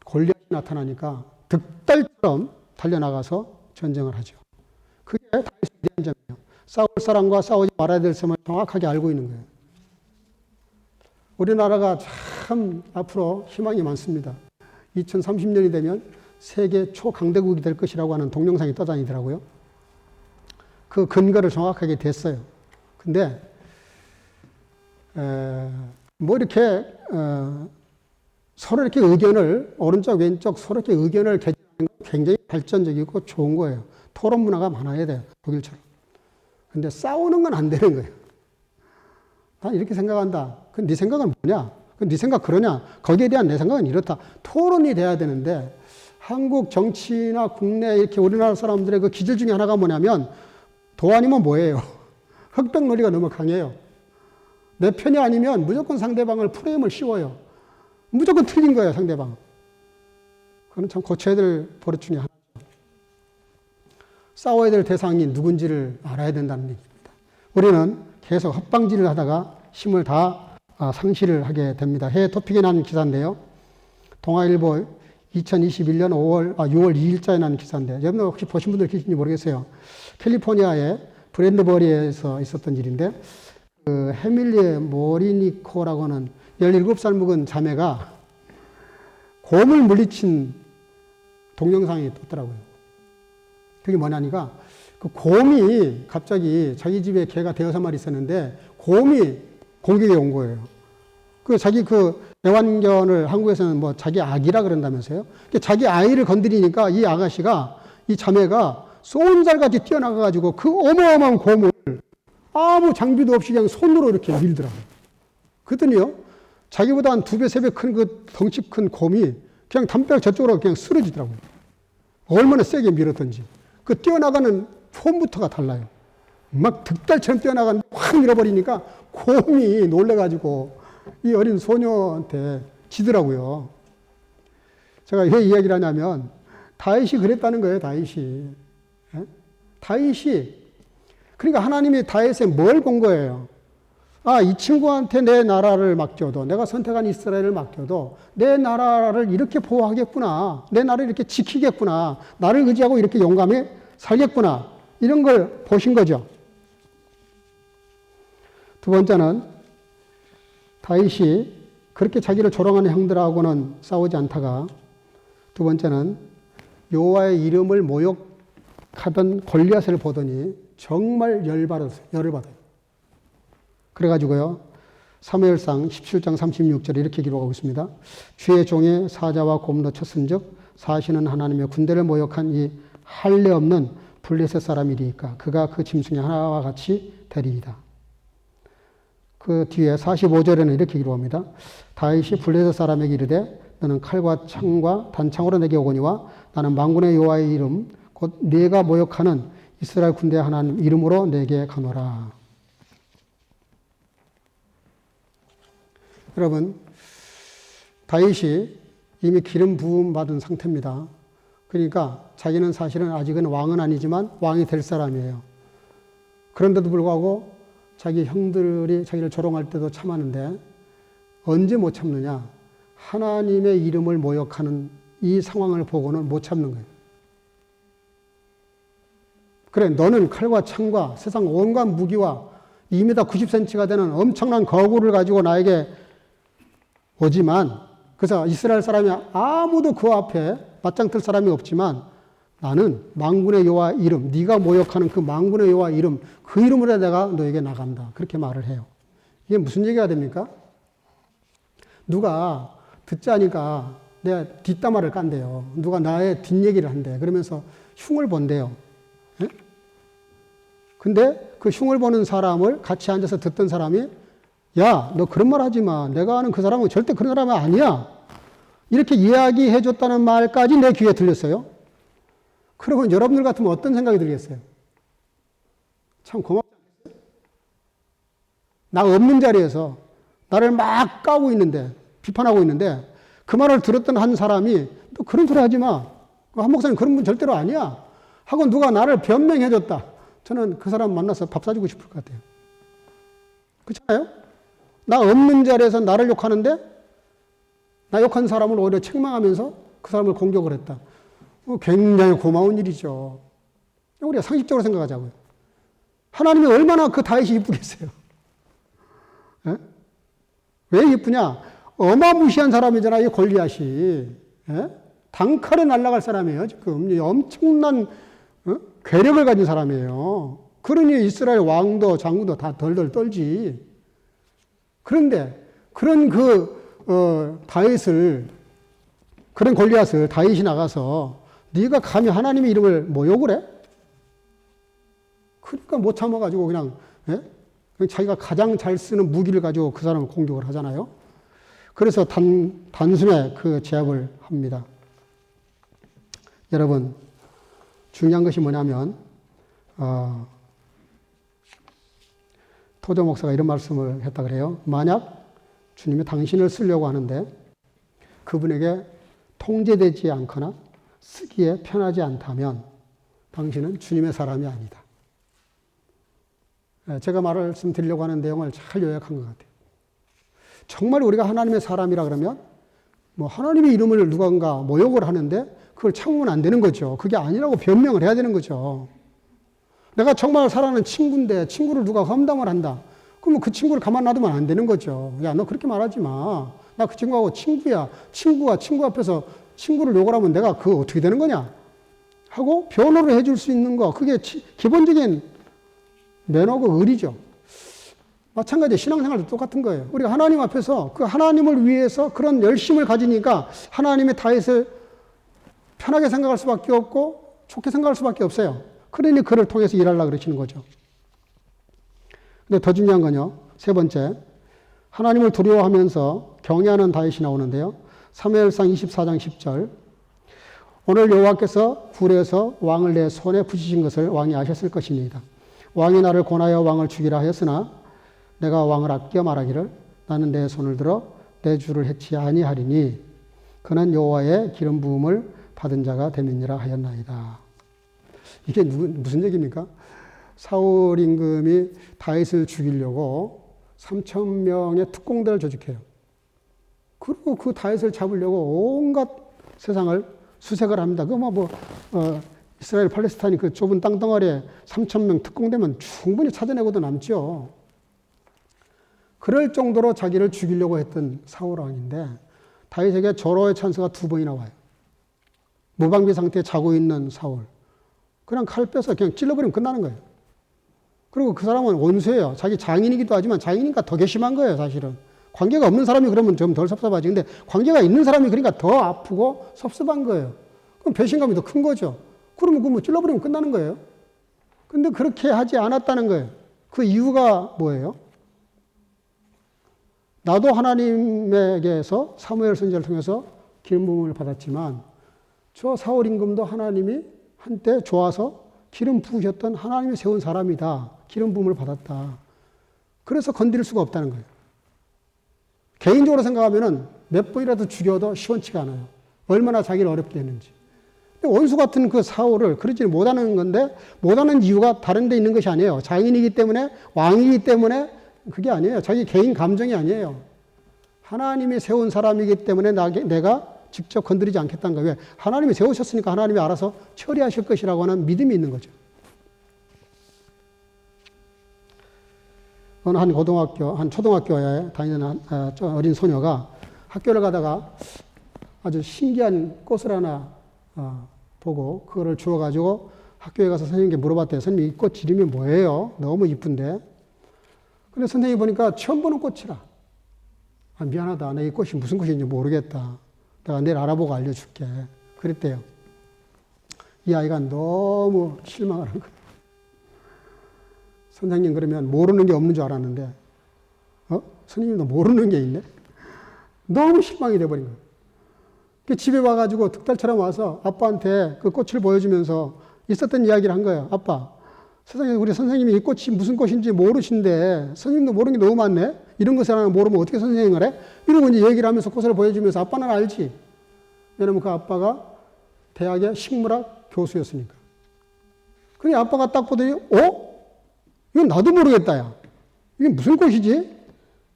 골리앗이 나타나니까 득달처럼 달려나가서 전쟁을 하죠. 그게 다윗의 위대한 점이에요. 싸울 사람과 싸우지 말아야 될 점을 정확하게 알고 있는 거예요. 우리나라가 참 앞으로 희망이 많습니다. 2030년이 되면 세계 초강대국이 될 것이라고 하는 동영상이 떠다니더라고요. 그 근거를 정확하게 댔어요. 근데 뭐 이렇게 서로 이렇게 의견을 오른쪽 왼쪽 서로 이렇게 의견을 개진하는 건 굉장히 발전적이고 좋은 거예요. 토론 문화가 많아야 돼요. 독일처럼. 근데 싸우는 건 안 되는 거예요. 난 이렇게 생각한다. 그럼 네 생각은 뭐냐? 그럼 네 생각 그러냐? 거기에 대한 내 생각은 이렇다. 토론이 돼야 되는데 한국 정치나 국내 이렇게 우리나라 사람들의 그 기질 중에 하나가 뭐냐면 도 아니면 뭐예요? 흑백 논리가 너무 강해요. 내 편이 아니면 무조건 상대방을 프레임을 씌워요. 무조건 틀린 거예요, 상대방. 그건 참 고쳐야 될 버릇 중에 하나죠. 싸워야 될 대상이 누군지를 알아야 된다는 얘기입니다. 우리는 계속 헛방질을 하다가 힘을 다 상실을 하게 됩니다. 해외 토픽에 난 기사인데요. 동아일보 2021년 6월 2일자에 난 기사인데, 여러분 혹시 보신 분들 계신지 모르겠어요. 캘리포니아의 브랜드버리에서 있었던 일인데, 그 헤밀리 모리니코라고 하는 17살 묵은 자매가 곰을 물리친 동영상이 떴더라고요. 그게 뭐냐니까, 그 곰이 갑자기 자기 집에 개가 5마리 있었는데, 곰이 공격에 온 거예요. 자기 애완견을 한국에서는 뭐 자기 아기라 그런다면서요. 자기 아이를 건드리니까 이 아가씨가, 이 자매가 쏜살같이 뛰어나가가지고 그 어마어마한 곰을 아무 장비도 없이 그냥 손으로 이렇게 밀더라고요. 그랬더니요, 자기보다 한 2배, 3배 큰 그 덩치 큰 곰이 그냥 담벼락 저쪽으로 그냥 쓰러지더라고요. 얼마나 세게 밀었던지. 그 뛰어나가는 폼부터가 달라요. 막 득달처럼 뛰어나가는데 확 밀어버리니까 곰이 놀래가지고 이 어린 소녀한테 지더라고요. 제가 왜 이야기를 하냐면, 다윗이 그랬다는 거예요, 다윗이. 예? 다윗이, 그러니까 하나님이 다윗에 뭘 본 거예요? 이 친구한테 내 나라를 맡겨도, 내가 선택한 이스라엘을 맡겨도 내 나라를 이렇게 보호하겠구나. 내 나라를 이렇게 지키겠구나. 나를 의지하고 이렇게 용감히 살겠구나. 이런 걸 보신 거죠. 두 번째는 다윗이 그렇게 자기를 조롱하는 형들하고는 싸우지 않다가, 두 번째는 여호와의 이름을 모욕하던 골리앗을 보더니 정말 열을 받아요. 그래가지고요, 사무엘상 17장 36절에 이렇게 기록하고 있습니다. 주의 종의 사자와 곰도 쳤은즉 사시는 하나님의 군대를 모욕한 이 할례 없는 블레셋 사람이리이까 그가 그 짐승의 하나와 같이 되리이다. 그 뒤에 45절에는 이렇게 기록합니다. 다윗이 블레셋 사람에게 이르되 너는 칼과 창과 단창으로 내게 오거니와 나는 만군의 여호와의 이름 곧 네가 모욕하는 이스라엘 군대 하나님 이름으로 내게 가노라. 여러분, 다윗이 이미 기름 부음 받은 상태입니다. 그러니까 자기는 사실은 아직은 왕은 아니지만 왕이 될 사람이에요. 그런데도 불구하고 자기 형들이 자기를 조롱할 때도 참았는데 언제 못 참느냐? 하나님의 이름을 모욕하는 이 상황을 보고는 못 참는 거예요. 그래, 너는 칼과 창과 세상 온갖 무기와 2m 90cm가 되는 엄청난 거구를 가지고 나에게 오지만, 그래서 이스라엘 사람이 아무도 그 앞에 맞짱 뜰 사람이 없지만 나는 만군의 여호와 이름, 네가 모욕하는 그 만군의 여호와 이름, 그 이름으로 내가 너에게 나간다. 그렇게 말을 해요. 이게 무슨 얘기가 됩니까? 누가 듣자니까 내 뒷담화를 깐대요. 누가 나의 뒷얘기를 한대. 그러면서 흉을 본대요. 예? 근데 그 흉을 보는 사람을 같이 앉아서 듣던 사람이 야, 너 그런 말 하지 마. 내가 아는 그 사람은 절대 그런 사람이 아니야. 이렇게 이야기해 줬다는 말까지 내 귀에 들렸어요. 그러면 여러분들 같으면 어떤 생각이 들겠어요? 참 고맙지 않겠어요? 나 없는 자리에서 나를 막 까고 있는데, 비판하고 있는데 그 말을 들었던 한 사람이 너 그런 소리 하지 마. 한 목사님 그런 분 절대로 아니야. 하고 누가 나를 변명해 줬다. 저는 그 사람 만나서 밥 사주고 싶을 것 같아요. 그렇잖아요? 나 없는 자리에서 나를 욕하는데 나 욕한 사람을 오히려 책망하면서 그 사람을 공격을 했다. 굉장히 고마운 일이죠. 우리가 상식적으로 생각하자고요. 하나님이 얼마나 그 다윗이 이쁘겠어요. 예? 왜 이쁘냐? 어마무시한 사람이잖아요, 이 골리앗이. 예? 단칼에 날아갈 사람이에요, 지금. 엄청난 괴력을 가진 사람이에요. 그러니 이스라엘 왕도 장군도 다 덜덜 떨지. 그런데 그런 다윗을, 그런 골리앗을 다윗이 나가서 네가 감히 하나님의 이름을 모욕을 해? 그러니까 못 참아가지고 그냥 자기가 가장 잘 쓰는 무기를 가지고 그 사람을 공격을 하잖아요. 그래서 단숨에 그 제압을 합니다. 여러분, 중요한 것이 뭐냐면 토저 목사가 이런 말씀을 했다 그래요. 만약 주님이 당신을 쓰려고 하는데 그분에게 통제되지 않거나 쓰기에 편하지 않다면 당신은 주님의 사람이 아니다. 제가 말씀드리려고 하는 내용을 잘 요약한 것 같아요. 정말 우리가 하나님의 사람이라 그러면 뭐 하나님의 이름을 누군가 모욕을 하는데 그걸 참으면 안 되는 거죠. 그게 아니라고 변명을 해야 되는 거죠. 내가 정말 사랑하는 친구인데 친구를 누가 험담을 한다. 그러면 그 친구를 가만 놔두면 안 되는 거죠. 야, 너 그렇게 말하지 마. 나 그 친구하고 친구야. 친구가 친구 앞에서 친구를 욕을 하면 내가 그거 어떻게 되는 거냐? 하고 변호를 해줄 수 있는 거. 그게 기본적인 매너고 의리죠. 마찬가지 신앙생활도 똑같은 거예요. 우리가 하나님 앞에서 그 하나님을 위해서 그런 열심을 가지니까 하나님의 다윗을 편하게 생각할 수밖에 없고 좋게 생각할 수밖에 없어요. 그러니 그를 통해서 일하려고 그러시는 거죠. 근데 더 중요한 건요. 세 번째, 하나님을 두려워하면서 경외하는 다윗이 나오는데요. 사무엘상 24장 10절. 오늘 여호와께서 굴에서 왕을 내 손에 붙이신 것을 왕이 아셨을 것입니다. 왕이 나를 권하여 왕을 죽이라 하였으나 내가 왕을 아껴 말하기를 나는 내 손을 들어 내 주를 해치 아니하리니 그는 여호와의 기름 부음을 받은 자가 되느니라 하였나이다. 이게 무슨 얘기입니까? 사울 임금이 다윗을 죽이려고 3,000명의 특공대를 조직해요. 그리고 그 다윗을 잡으려고 온갖 세상을 수색을 합니다. 이스라엘 팔레스타인 그 좁은 땅덩어리에 3,000명 특공대면 충분히 찾아내고도 남죠. 그럴 정도로 자기를 죽이려고 했던 사울 왕인데 다윗에게 절호의 찬스가 2번이나 와요. 무방비 상태에 자고 있는 사울. 그냥 칼 빼서 그냥 찔러버리면 끝나는 거예요. 그리고 그 사람은 원수예요. 자기 장인이기도 하지만 장인이니까 더 괘씸한 거예요, 사실은. 관계가 없는 사람이 그러면 좀 덜 섭섭하지. 근데 관계가 있는 사람이 그러니까 더 아프고 섭섭한 거예요. 그럼 배신감이 더 큰 거죠. 그러면 그거 뭐 찔러버리면 끝나는 거예요. 근데 그렇게 하지 않았다는 거예요. 그 이유가 뭐예요? 나도 하나님에게서 사무엘 선지자를 통해서 기름 부음을 받았지만 저 사울 임금도 하나님이 한때 좋아서 기름 부으셨던 하나님이 세운 사람이다. 기름 부음을 받았다. 그래서 건드릴 수가 없다는 거예요. 개인적으로 생각하면은 몇 번이라도 죽여도 시원치가 않아요. 얼마나 자기를 어렵게 했는지. 근데 원수 같은 그 사울을 그러지 못하는 건데 못하는 이유가 다른 데 있는 것이 아니에요. 장인이기 때문에 왕이기 때문에 그게 아니에요. 자기 개인 감정이 아니에요. 하나님이 세운 사람이기 때문에 내가 직접 건드리지 않겠다는 거예요. 왜? 하나님이 세우셨으니까 하나님이 알아서 처리하실 것이라고 하는 믿음이 있는 거죠. 어느 한 초등학교에 다니는 어린 소녀가 학교를 가다가 아주 신기한 꽃을 하나 보고 그거를 주워가지고 학교에 가서 선생님께 물어봤대요. 선생님, 이 꽃 이름이 뭐예요? 너무 이쁜데. 근데 선생님이 보니까 처음 보는 꽃이라. 미안하다. 나 이 꽃이 무슨 꽃인지 모르겠다. 내가 내일 알아보고 알려줄게. 그랬대요. 이 아이가 너무 실망을 한 거예요. 선생님 그러면 모르는 게 없는 줄 알았는데 선생님도 모르는 게 있네? 너무 실망이 돼버린 거예요. 집에 와가지고 득달처럼 와서 아빠한테 그 꽃을 보여주면서 있었던 이야기를 한 거예요. 아빠, 우리 선생님이 이 꽃이 무슨 꽃인지 모르신데 선생님도 모르는 게 너무 많네? 이런 것을 하나 모르면 어떻게 선생님을 해? 이러고 이제 얘기를 하면서 꽃을 보여주면서 아빠는 알지. 왜냐면 그 아빠가 대학의 식물학 교수였으니까. 그래 아빠가 딱 보더니 이건 나도 모르겠다 야. 이게 무슨 꽃이지?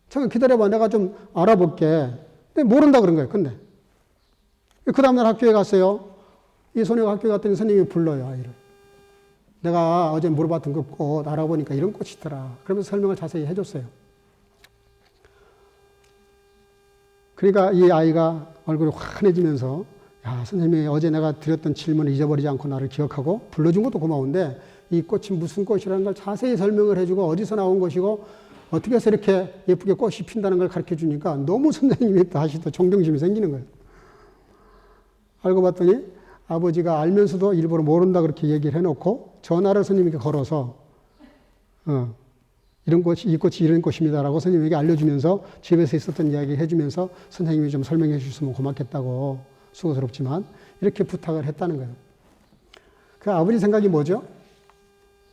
잠깐 기다려봐. 내가 좀 알아볼게. 근데 모른다 그런 거예요. 근데 그 다음날 학교에 갔어요. 이 소녀가 학교에 갔더니 선생님이 불러요. 아이를. 내가 어제 물어봤던 그 꽃 알아보니까 이런 꽃이 있더라. 그러면서 설명을 자세히 해줬어요. 그러니까 이 아이가 얼굴이 환해지면서 야, 선생님이 어제 내가 드렸던 질문을 잊어버리지 않고 나를 기억하고 불러준 것도 고마운데 이 꽃이 무슨 꽃이라는 걸 자세히 설명을 해주고 어디서 나온 것이고 어떻게 해서 이렇게 예쁘게 꽃이 핀다는 걸 가르쳐 주니까 너무 선생님이 다시 또 존경심이 생기는 거예요. 알고 봤더니 아버지가 알면서도 일부러 모른다 그렇게 얘기를 해놓고 전화를 선생님께 걸어서 이런 꽃이, 이 꽃이 이런 꽃입니다라고 선생님에게 알려주면서 집에서 있었던 이야기 해주면서 선생님이 좀 설명해 주셨으면 고맙겠다고 수고스럽지만 이렇게 부탁을 했다는 거예요. 그 아버지 생각이 뭐죠?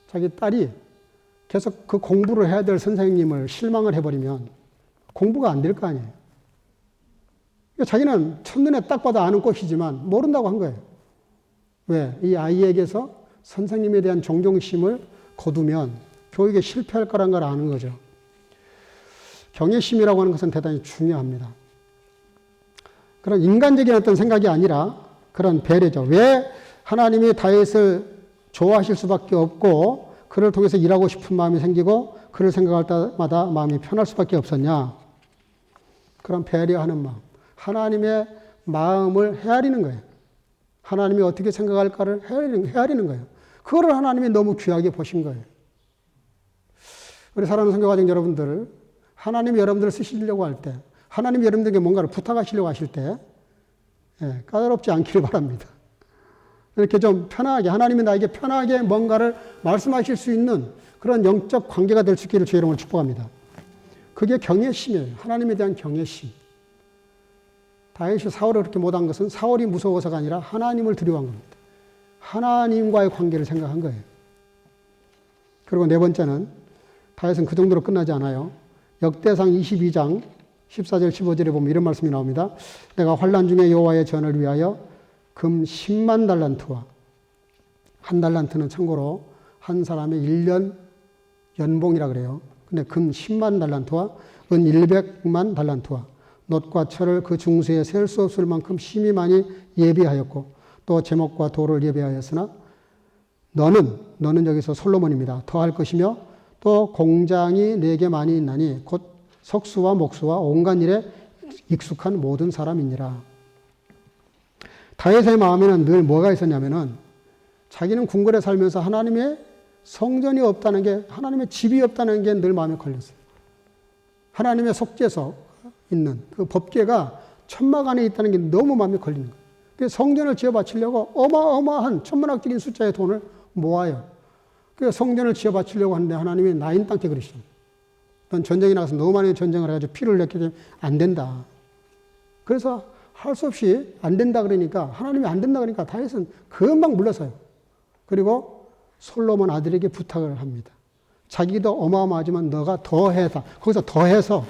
자기 딸이 계속 그 공부를 해야 될 선생님을 실망을 해버리면 공부가 안 될 거 아니에요. 자기는 첫눈에 딱 봐도 아는 꽃이지만 모른다고 한 거예요. 왜? 이 아이에게서 선생님에 대한 존경심을 거두면 교육에 실패할 거란 걸 아는 거죠. 경외심이라고 하는 것은 대단히 중요합니다. 그런 인간적인 어떤 생각이 아니라 그런 배려죠. 왜 하나님이 다윗을 좋아하실 수밖에 없고 그를 통해서 일하고 싶은 마음이 생기고 그를 생각할 때마다 마음이 편할 수밖에 없었냐. 그런 배려하는 마음. 하나님의 마음을 헤아리는 거예요. 하나님이 어떻게 생각할까를 헤아리는 거예요. 그거를 하나님이 너무 귀하게 보신 거예요. 우리 사랑하는 성교과정 여러분들, 하나님이 여러분들을 쓰시려고 할 때, 하나님이 여러분들에게 뭔가를 부탁하시려고 하실 때, 까다롭지 않기를 바랍니다. 이렇게 좀 편하게, 하나님이 나에게 편하게 뭔가를 말씀하실 수 있는 그런 영적 관계가 될 수 있기를 주의 이름으로 축복합니다. 그게 경외심이에요. 하나님에 대한 경외심. 다윗이 사울을 그렇게 못한 것은 사울이 무서워서가 아니라 하나님을 두려워한 겁니다. 하나님과의 관계를 생각한 거예요. 그리고 네 번째는 다윗은 그 정도로 끝나지 않아요. 역대상 22장 14절 15절에 보면 이런 말씀이 나옵니다. 내가 환난 중에 여호와의 전을 위하여 금 10만 달란트와, 한 달란트는 참고로 한 사람의 1년 연봉이라 그래요. 근데 금 10만 달란트와 은 100만 달란트와 놋과 철을 그 중수에 셀 수 없을 만큼 심히 많이 예비하였고 또 제목과 돌을 예비하였으나 너는 여기서 솔로몬입니다. 더 할 것이며 또 공장이 내게 많이 있나니 곧 석수와 목수와 온갖 일에 익숙한 모든 사람이니라. 다윗의 마음에는 늘 뭐가 있었냐면은 자기는 궁궐에 살면서 하나님의 성전이 없다는 게, 하나님의 집이 없다는 게 늘 마음에 걸렸어요. 하나님의 속죄석 있는 그 법궤가 천막 안에 있다는 게 너무 마음에 걸리는 거예요. 그래서 성전을 지어 바치려고 어마어마한 천문학적인 숫자의 돈을 모아요. 그래서 성전을 지어 바치려고 하는데 하나님이 나인 땅게 그러시죠. 넌 전쟁에 나가서 너무 많이 전쟁을 해가지고 피를 흘렸기 때문에 안 된다. 그래서 할 수 없이 안 된다 그러니까, 하나님이 안 된다 그러니까 다윗은 금방 물러서요. 그리고 솔로몬 아들에게 부탁을 합니다. 자기도 어마어마하지만 너가 더해다. 거기서 더해서,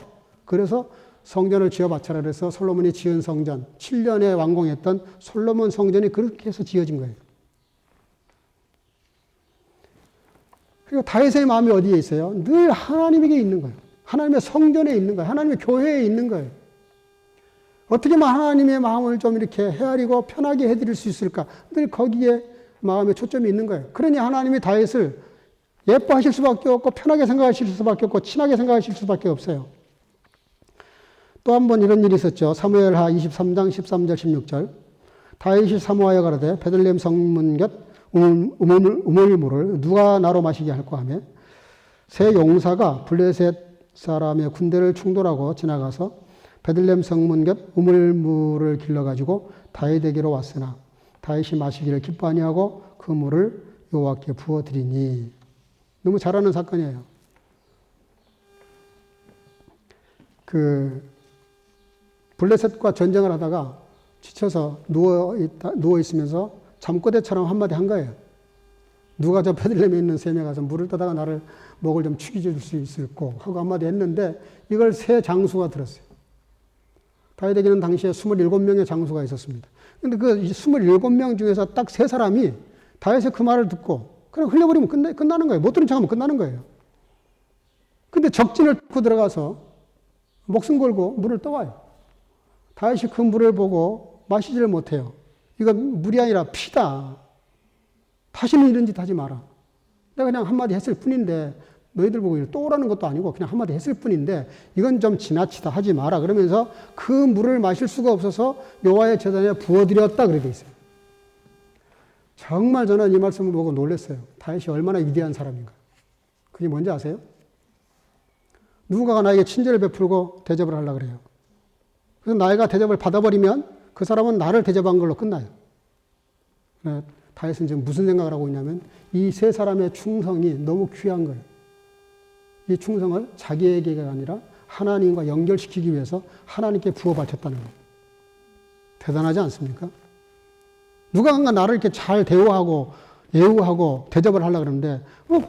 그래서 성전을 지어 바쳐라 그래서 솔로몬이 지은 성전, 7년에 완공했던 솔로몬 성전이 그렇게 해서 지어진 거예요. 그리고 다윗의 마음이 어디에 있어요? 늘 하나님에게 있는 거예요. 하나님의 성전에 있는 거예요. 하나님의 교회에 있는 거예요. 어떻게 하면 하나님의 마음을 좀 이렇게 헤아리고 편하게 해드릴 수 있을까? 늘 거기에 마음에 초점이 있는 거예요. 그러니 하나님이 다윗을 예뻐하실 수밖에 없고 편하게 생각하실 수밖에 없고 친하게 생각하실 수밖에 없어요. 또 한 번 이런 일이 있었죠. 사무엘하 23장 13절 16절. 다윗이 사모하여 가로되 베들레헴 성문 곁 우물물을 누가 나로 마시게 할까 하며 세 용사가 블레셋 사람의 군대를 충돌하고 지나가서 베들레헴 성문 곁 우물물을 길러가지고 다윗에게로 왔으나 다윗이 마시기를 기뻐 아니하고 그 물을 여호와께 부어드리니. 너무 잘 아는 사건이에요. 블레셋과 전쟁을 하다가 지쳐서 누워 있으면서 잠꼬대처럼 한마디 한 거예요. 누가 저 베들레헴에 있는 샘에 가서 물을 떠다가 나를 목을 좀 축이줄 수 있을꼬 하고 한마디 했는데 이걸 세 장수가 들었어요. 다윗에게는 당시에 27명의 장수가 있었습니다. 근데 그 27명 중에서 딱 세 사람이 다윗의 그 말을 듣고 그냥 흘려버리면 끝나는 거예요. 못 들은 척하면 끝나는 거예요. 근데 적진을 뚫고 들어가서 목숨 걸고 물을 떠와요. 다윗이 그 물을 보고 마시지를 못해요. 이건 물이 아니라 피다. 다시는 이런 짓 하지 마라. 내가 그냥 한마디 했을 뿐인데 너희들 보고 또 오라는 것도 아니고 그냥 한마디 했을 뿐인데 이건 좀 지나치다 하지 마라. 그러면서 그 물을 마실 수가 없어서 여호와의 제단에 부어드렸다 그렇게 돼 있어요. 정말 저는 이 말씀을 보고 놀랐어요. 다윗이 얼마나 위대한 사람인가. 그게 뭔지 아세요? 누군가가 나에게 친절을 베풀고 대접을 하려고 그래요. 그래서 나이가 대접을 받아버리면 그 사람은 나를 대접한 걸로 끝나요. 다윗은 지금 무슨 생각을 하고 있냐면 이 세 사람의 충성이 너무 귀한 거예요. 이 충성을 자기에게가 아니라 하나님과 연결시키기 위해서 하나님께 부어 바쳤다는 거예요. 대단하지 않습니까? 누군가 나를 이렇게 잘 대우하고 예우하고 대접을 하려고 그러는데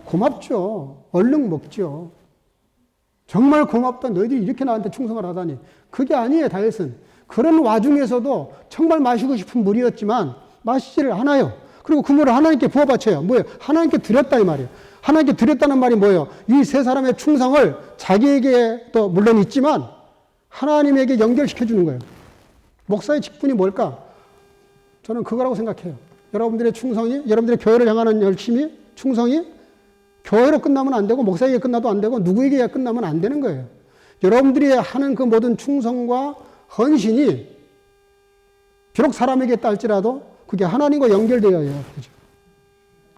고맙죠. 얼른 먹죠. 정말 고맙다. 너희들이 이렇게 나한테 충성을 하다니. 그게 아니에요. 다윗은. 그런 와중에서도 정말 마시고 싶은 물이었지만 마시지를 않아요. 그리고 그 물을 하나님께 부어 바쳐요. 뭐예요? 하나님께 드렸다 이 말이에요. 하나님께 드렸다는 말이 뭐예요? 이 세 사람의 충성을 자기에게도 물론 있지만 하나님에게 연결시켜 주는 거예요. 목사의 직분이 뭘까? 저는 그거라고 생각해요. 여러분들의 충성이, 여러분들의 교회를 향하는 열심이, 충성이 교회로 끝나면 안 되고 목사에게 끝나도 안 되고 누구에게 끝나면 안 되는 거예요. 여러분들이 하는 그 모든 충성과 헌신이 비록 사람에게 딸지라도 그게 하나님과 연결되어야 되죠.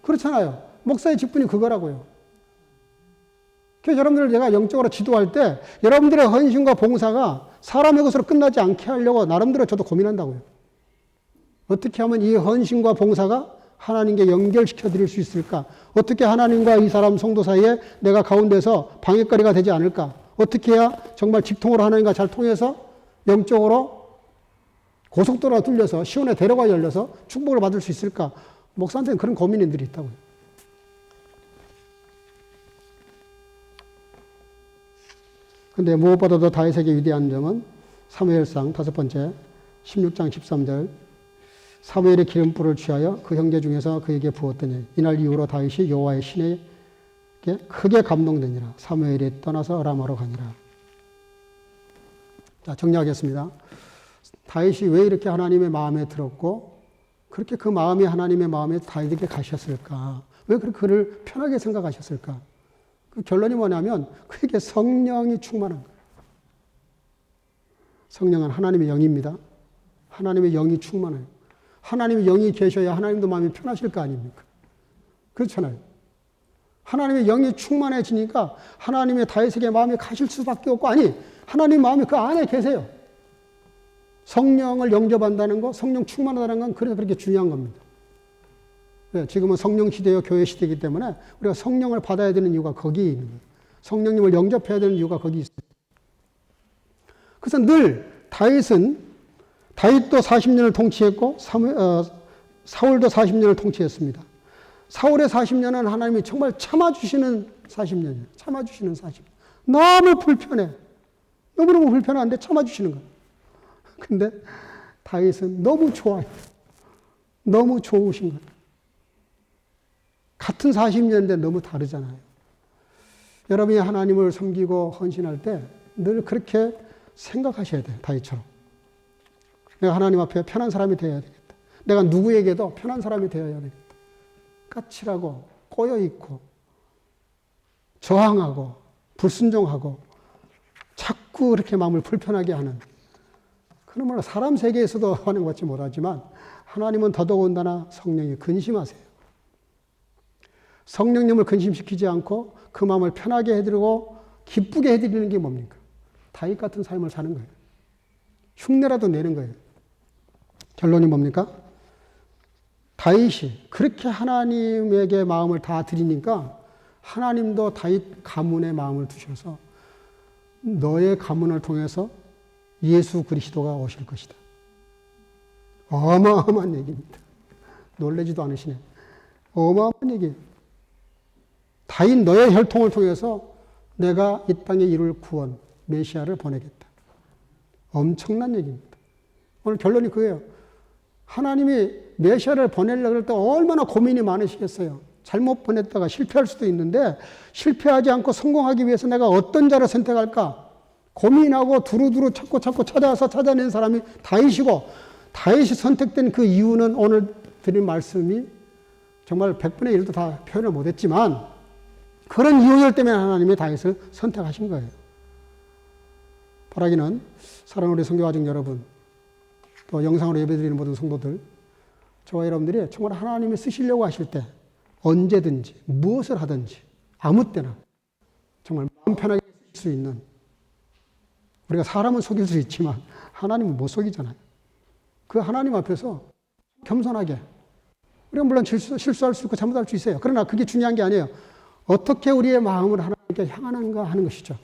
그렇잖아요. 목사의 직분이 그거라고요. 그래서 여러분들 제가 영적으로 지도할 때 여러분들의 헌신과 봉사가 사람의 것으로 끝나지 않게 하려고 나름대로 저도 고민한다고요. 어떻게 하면 이 헌신과 봉사가 하나님께 연결시켜 드릴 수 있을까? 어떻게 하나님과 이 사람 성도 사이에 내가 가운데서 방해거리가 되지 않을까? 어떻게 해야 정말 직통으로 하나님과 잘 통해서 영적으로 고속도로가 뚫려서 시온의 대로가 열려서 축복을 받을 수 있을까? 목사한테는 그런 고민들이 있다고요. 근데 무엇보다도 다윗에게 위대한 점은 사무엘상 5번째 16장 13절 사무엘의 기름불을 취하여 그 형제 중에서 그에게 부었더니 이날 이후로 다윗이 여호와의 신에게 크게 감동되니라. 사무엘이 떠나서 라마로 가니라. 자, 정리하겠습니다. 다윗이 왜 이렇게 하나님의 마음에 들었고 그렇게 그 마음이 하나님의 마음에 다윗에게 가셨을까? 왜 그렇게 그를 편하게 생각하셨을까? 그 결론이 뭐냐면 그에게 성령이 충만한 거예요. 성령은 하나님의 영입니다. 하나님의 영이 충만해요. 하나님의 영이 계셔야 하나님도 마음이 편하실 거 아닙니까? 그렇잖아요. 하나님의 영이 충만해지니까 하나님의 다윗에게 마음이 가실 수밖에 없고, 아니 하나님 마음이 그 안에 계세요. 성령을 영접한다는 거, 성령 충만하다는 건 그래서 그렇게 중요한 겁니다. 네, 지금은 성령 시대요 교회 시대이기 때문에 우리가 성령을 받아야 되는 이유가 거기에 있는 거예요. 성령님을 영접해야 되는 이유가 거기 있어요. 그래서 늘 다윗도 40년을 통치했고 사울도 40년을 통치했습니다. 사울의 40년은 하나님이 정말 참아주시는 40년이에요. 참아주시는 40년. 너무 불편해. 너무너무 불편한데 참아주시는 거예요. 근데 다윗은 너무 좋아요. 너무 좋으신 거예요. 같은 40년인데 너무 다르잖아요. 여러분이 하나님을 섬기고 헌신할 때 늘 그렇게 생각하셔야 돼요. 다윗처럼. 내가 하나님 앞에 편한 사람이 되어야 되겠다. 내가 누구에게도 편한 사람이 되어야 되겠다. 까칠하고 꼬여있고 저항하고 불순종하고 자꾸 이렇게 마음을 불편하게 하는, 그러므로 사람 세계에서도 하는 것 같지 못하지만 하나님은 더더군다나 성령이 근심하세요. 성령님을 근심시키지 않고 그 마음을 편하게 해드리고 기쁘게 해드리는 게 뭡니까? 다윗 같은 삶을 사는 거예요. 흉내라도 내는 거예요. 결론이 뭡니까? 다윗이 그렇게 하나님에게 마음을 다 드리니까 하나님도 다윗 가문의 마음을 두셔서 너의 가문을 통해서 예수 그리스도가 오실 것이다. 어마어마한 얘기입니다. 놀라지도 않으시네. 어마어마한 얘기예요. 다윗 너의 혈통을 통해서 내가 이 땅에 이룰 구원, 메시아를 보내겠다. 엄청난 얘기입니다. 오늘 결론이 그거예요. 하나님이 메시아를 보내려고 할 때 얼마나 고민이 많으시겠어요. 잘못 보냈다가 실패할 수도 있는데 실패하지 않고 성공하기 위해서 내가 어떤 자를 선택할까? 고민하고 두루두루 찾고 찾아와서 찾아낸 사람이 다윗이고, 다윗이 선택된 그 이유는 오늘 드린 말씀이 정말 100분의 1도 다 표현을 못했지만 그런 이유들 때문에 하나님이 다윗을 선택하신 거예요. 바라기는 사랑하는 우리 선교가족 여러분, 또 영상으로 예배드리는 모든 성도들, 저와 여러분들이 정말 하나님이 쓰시려고 하실 때 언제든지 무엇을 하든지 아무 때나 정말 마음 편하게 쓸 수 있는, 우리가 사람은 속일 수 있지만 하나님은 못 속이잖아요. 그 하나님 앞에서 겸손하게, 우리가 물론 실수할 수 있고 잘못할 수 있어요. 그러나 그게 중요한 게 아니에요. 어떻게 우리의 마음을 하나님께 향하는가 하는 것이죠.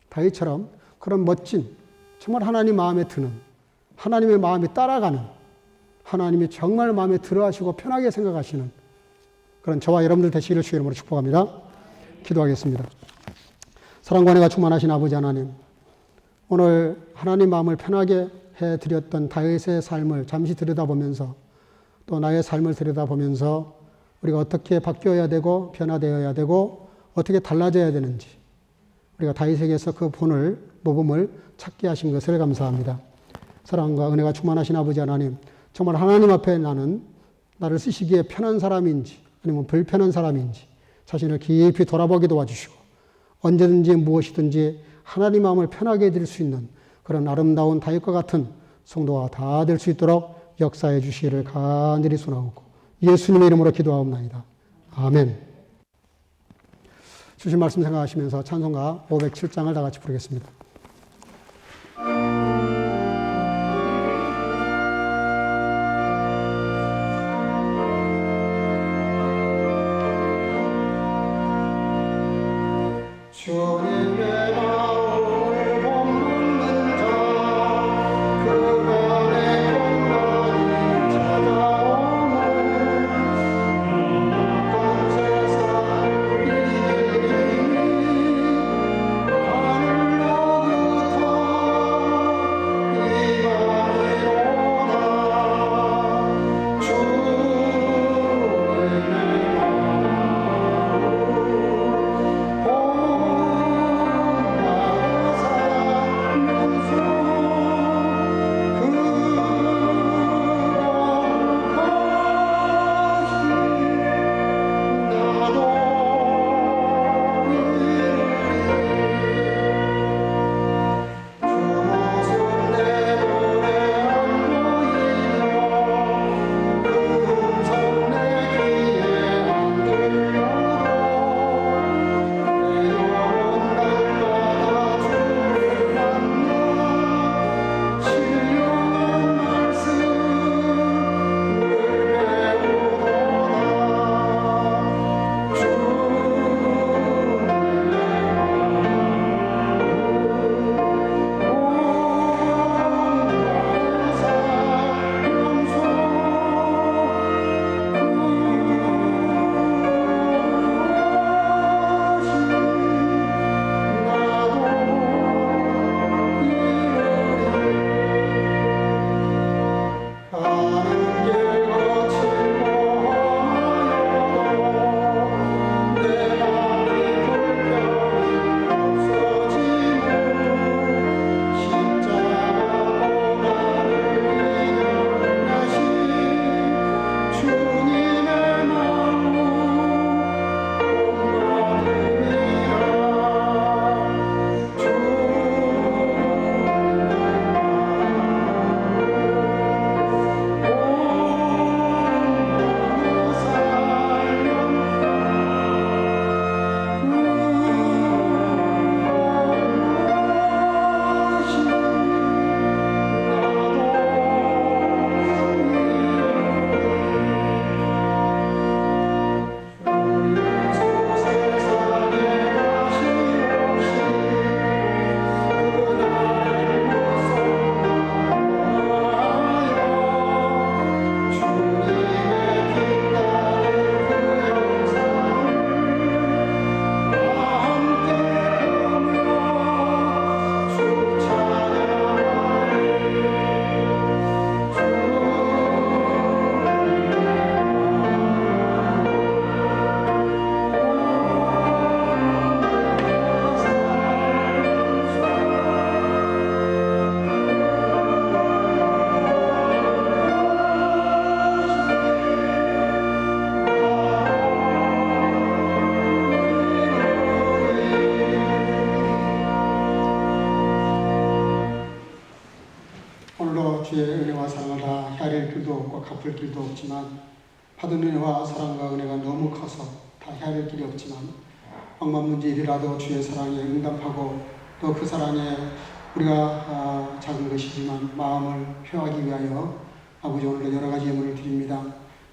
다윗처럼 그런 멋진, 정말 하나님 마음에 드는, 하나님의 마음에 따라가는, 하나님이 정말 마음에 들어하시고 편하게 생각하시는 그런 저와 여러분들 되시기를 주의 이름으로 축복합니다. 기도하겠습니다. 사랑과 은혜가 충만하신 아버지 하나님, 오늘 하나님 마음을 편하게 해드렸던 다윗의 삶을 잠시 들여다보면서 또 나의 삶을 들여다보면서 우리가 어떻게 바뀌어야 되고 변화되어야 되고 어떻게 달라져야 되는지 우리가 다윗에게서 그 본을, 모범을 찾게 하신 것을 감사합니다. 사랑과 은혜가 충만하신 아버지 하나님, 정말 하나님 앞에 나를 쓰시기에 편한 사람인지 아니면 불편한 사람인지 자신을 깊이 돌아보게 도와주시고 언제든지 무엇이든지 하나님 마음을 편하게 해드릴 수 있는 그런 아름다운 다윗과 같은 성도가 다 될 수 있도록 역사해 주시기를 간절히 소원하고 예수님의 이름으로 기도하옵나이다. 아멘. 주신 말씀 생각하시면서 찬송가 507장을 다 같이 부르겠습니다. 주님의 마음을 본받는 자 그날의 평안이 찾아오는 온 세상을 이기니 하늘로부터 임하리로다. 주님의 주의 은혜와 사랑을 다 헤아릴 길도 없고 갚을 길도 없지만 받은 은혜와 사랑과 은혜가 너무 커서 다 헤아릴 길이 없지만 억만문제일이라도 주의 사랑에 응답하고 또 그 사랑에 우리가 작은 것이지만 마음을 표하기 위하여 아버지 오늘도 여러 가지 예물을 드립니다.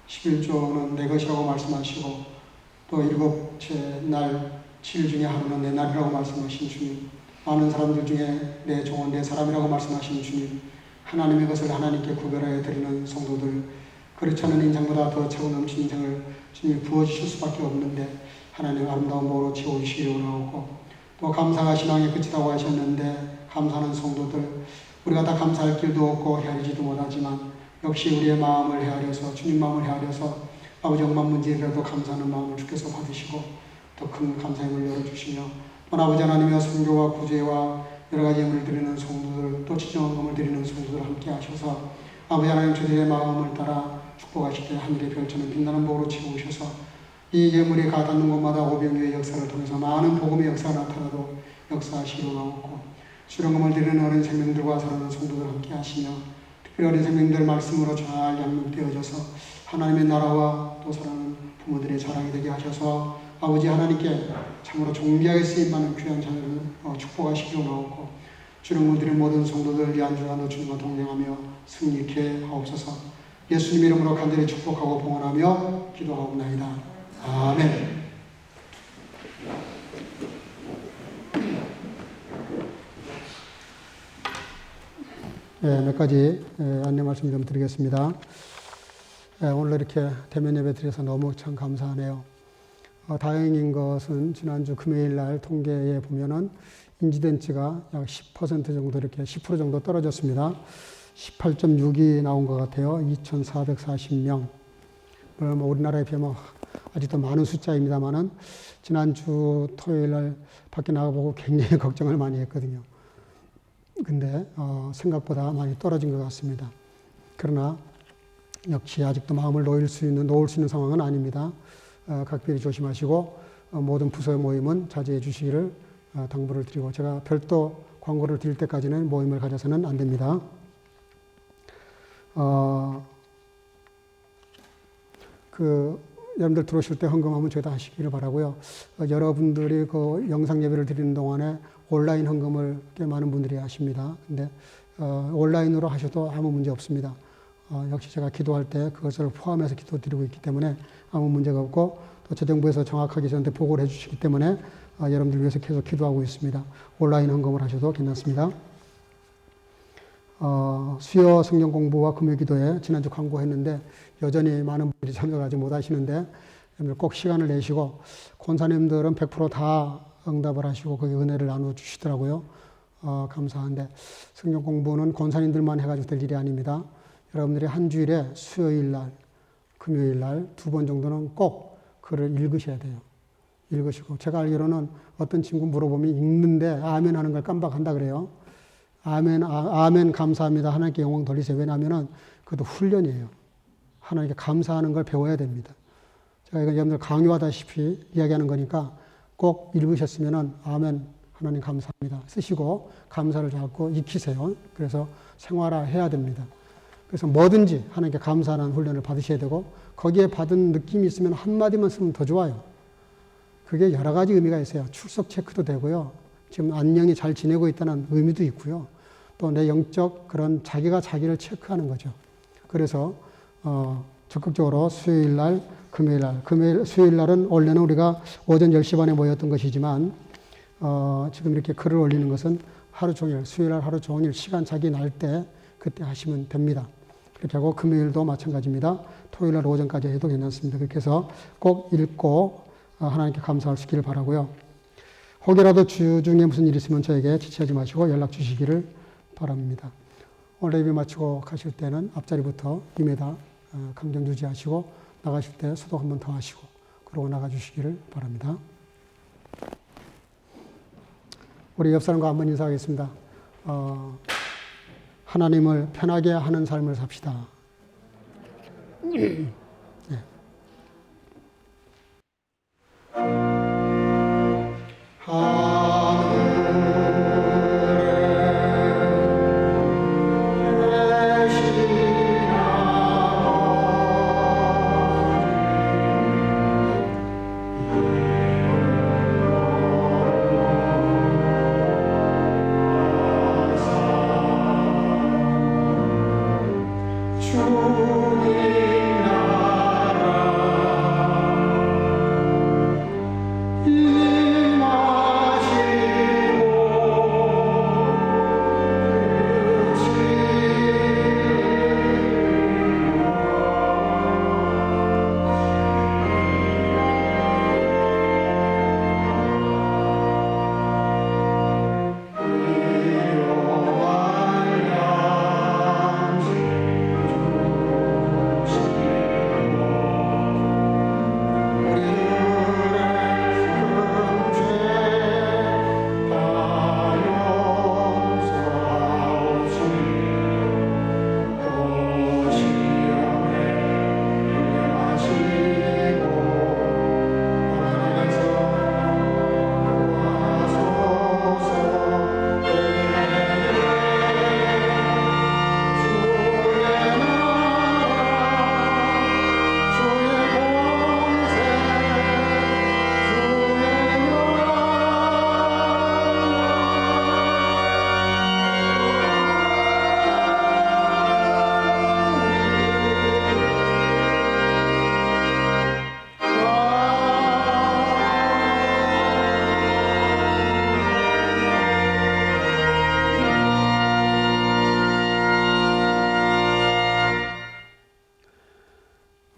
11조는 내 것이라고 말씀하시고 또 일곱째 날 7일 중에 하루는 내 날이라고 말씀하신 주님, 많은 사람들 중에 내 종은 내 사람이라고 말씀하신 주님, 하나님의 것을 하나님께 구별하여 드리는 성도들, 그렇지 않은 인생보다 더 차고 넘치는 인생을 주님이 부어주실 수밖에 없는데 하나님 아름다운 복으로 채워주시기를 원하고, 또 감사가 신앙의 끝이라고 하셨는데 감사하는 성도들, 우리가 다 감사할 길도 없고 헤아리지도 못하지만 역시 우리의 마음을 헤아려서 주님 마음을 헤아려서 아버지 억만문제일이라도 감사하는 마음을 주께서 받으시고 또 큰 감사의 문을 열어주시며, 또 아버지 하나님의 선교와 구제와 여러 가지 예물을 드리는 성도들, 또 지정헌금을 드리는 성도들 함께 하셔서 아버지 하나님 저들의 마음을 따라 축복하실 때 하늘의 별처럼 빛나는 복으로 채우셔서 이 예물이 가닿는 곳마다 오병이의 역사를 통해서 많은 복음의 역사가 나타나도 역사하시기로 하옵고, 수령금을 드리는 어린 생명들과 사랑하는 성도들 함께 하시며 특별히 어린 생명들 말씀으로 잘 양육되어져서 하나님의 나라와 또 사랑하는 부모들의 자랑이 되게 하셔서 아버지 하나님께 참으로 존귀하게 쓰임받는 귀한 자녀를 축복하시기로 나오고 주는 우리들의 모든 성도들 이 한 주간도 주님과 동행하며 승리케 하옵소서. 예수님 이름으로 간절히 축복하고 봉헌하며 기도하옵나이다. 아멘. 네, 몇 가지 안내 말씀 좀 드리겠습니다. 오늘 이렇게 대면 예배 드려서 너무 참 감사하네요. 다행인 것은 지난주 금요일 날 통계에 보면은 인지덴치가 약 10% 정도 이렇게 10% 정도 떨어졌습니다. 18.6이 나온 것 같아요. 2,440명. 뭐 우리나라에 비하면 아직도 많은 숫자입니다만은 지난주 토요일 날 밖에 나가보고 굉장히 걱정을 많이 했거든요. 근데 생각보다 많이 떨어진 것 같습니다. 그러나 역시 아직도 마음을 놓을 수 있는 상황은 아닙니다. 각별히 조심하시고 모든 부서 모임은 자제해 주시기를 당부를 드리고 제가 별도 광고를 드릴 때까지는 모임을 가져서는 안 됩니다. 여러분들 들어오실 때 헌금하면 저희도 하시기를 바라고요. 여러분들이 그 영상 예배를 드리는 동안에 온라인 헌금을 꽤 많은 분들이 하십니다. 근데 온라인으로 하셔도 아무 문제 없습니다. 역시 제가 기도할 때 그것을 포함해서 기도 드리고 있기 때문에 아무 문제가 없고 또 재정부에서 정확하게 저한테 보고를 해주시기 때문에 여러분들 위해서 계속 기도하고 있습니다. 온라인 헌금을 하셔도 괜찮습니다. 수요 성경 공부와 금요 기도에 지난주 광고했는데 여전히 많은 분들이 참석하지 못하시는데 여러분들 꼭 시간을 내시고 권사님들은 100% 다 응답을 하시고 거기 은혜를 나눠주시더라고요. 감사한데 성경 공부는 권사님들만 해가지고 될 일이 아닙니다. 여러분들이 한 주일에 수요일 날, 금요일 날 2번 정도는 꼭 글을 읽으셔야 돼요. 읽으시고 제가 알기로는 어떤 친구 물어보면 읽는데 아멘 하는 걸 깜빡한다 그래요. 아멘 감사합니다. 하나님께 영광 돌리세요. 왜냐하면 그것도 훈련이에요. 하나님께 감사하는 걸 배워야 됩니다. 제가 이거 여러분들 강요하다시피 이야기하는 거니까 꼭 읽으셨으면 아멘 하나님 감사합니다. 쓰시고 감사를 자꾸 익히세요. 그래서 생활화해야 됩니다. 그래서 뭐든지 하나님께 감사하는 훈련을 받으셔야 되고 거기에 받은 느낌이 있으면 한마디만 쓰면 더 좋아요. 그게 여러 가지 의미가 있어요. 출석 체크도 되고요. 지금 안녕히 잘 지내고 있다는 의미도 있고요. 또 내 영적 그런 자기가 자기를 체크하는 거죠. 그래서 적극적으로 수요일 날, 금요일 날, 수요일 날은 원래는 우리가 오전 10시 반에 모였던 것이지만 지금 이렇게 글을 올리는 것은 하루 종일, 수요일 날 하루 종일 시간 자기 날 때 그때 하시면 됩니다. 그렇게 하고 금요일도 마찬가지입니다. 토요일 날 오전까지 해도 괜찮습니다. 그렇게 해서 꼭 읽고 하나님께 감사할 수 있기를 바라고요. 혹여라도 주 중에 무슨 일 있으면 저에게 지체하지 마시고 연락 주시기를 바랍니다. 오늘 예배 마치고 가실 때는 앞자리부터 2m 강정 유지하시고 나가실 때 소독 한 번 더 하시고 그러고 나가 주시기를 바랍니다. 우리 옆 사람과 한번 인사하겠습니다. 하나님을 편하게 하는 삶을 삽시다. 네. 주님 나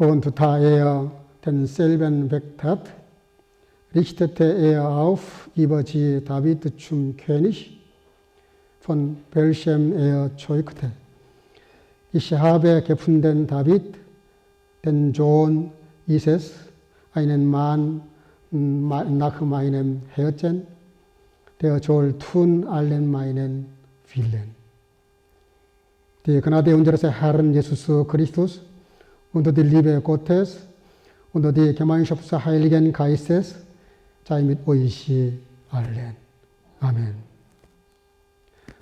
und da er denselben Weg tat, richtete er auf über die David zum König, von welchem er zeugte: Ich habe gefunden David, den Sohn Ises, einen Mann nach meinem Herzen, der soll tun allen meinen Willen. Die Gnade unseres Herrn Jesus Christus und die Liebe Gottes und die Gemeinschaft des Heiligen Geistes sei mit euch allen. 아멘.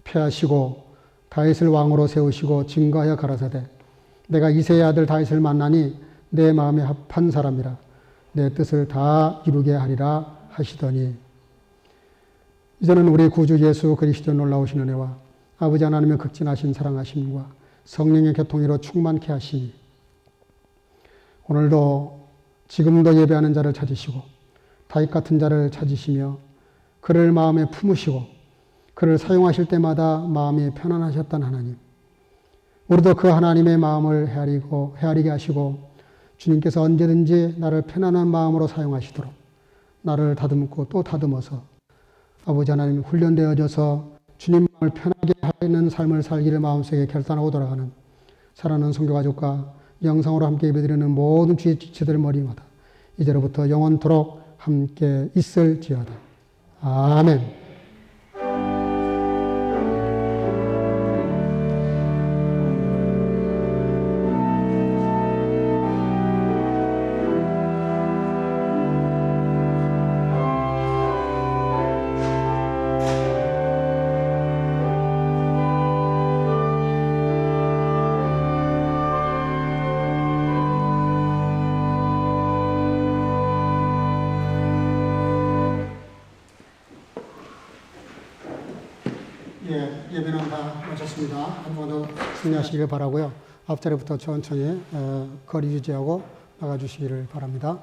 패하시고 다윗을 왕으로 세우시고 증거하여 가라사대 내가 이새의 아들 다윗을 만나니 내 마음에 합한 사람이라 내 뜻을 다 이루게 하리라 하시더니 이제는 우리 구주 예수 그리스도의 놀라우신 은혜와 아버지 하나님의 극진하신 사랑하심과 성령의 교통으로 충만케 하시니 오늘도 지금도 예배하는 자를 찾으시고 다윗 같은 자를 찾으시며 그를 마음에 품으시고 그를 사용하실 때마다 마음이 편안하셨던 하나님, 우리도 그 하나님의 마음을 헤아리게 하시고 주님께서 언제든지 나를 편안한 마음으로 사용하시도록 나를 다듬고 또 다듬어서 아버지 하나님 훈련되어져서 주님 마음을 편하게 하는 삶을 살기를 마음속에 결단하고 돌아가는 사랑하는 성교가족과 영상으로 함께 예배드리는 모든 주의 지체들 머리마다 이제로부터 영원토록 함께 있을지어다. 아멘. 예배는 다 마쳤습니다. 한 번 더 승리하시길 바라고요. 앞자리부터 천천히 거리 유지하고 나가주시기를 바랍니다.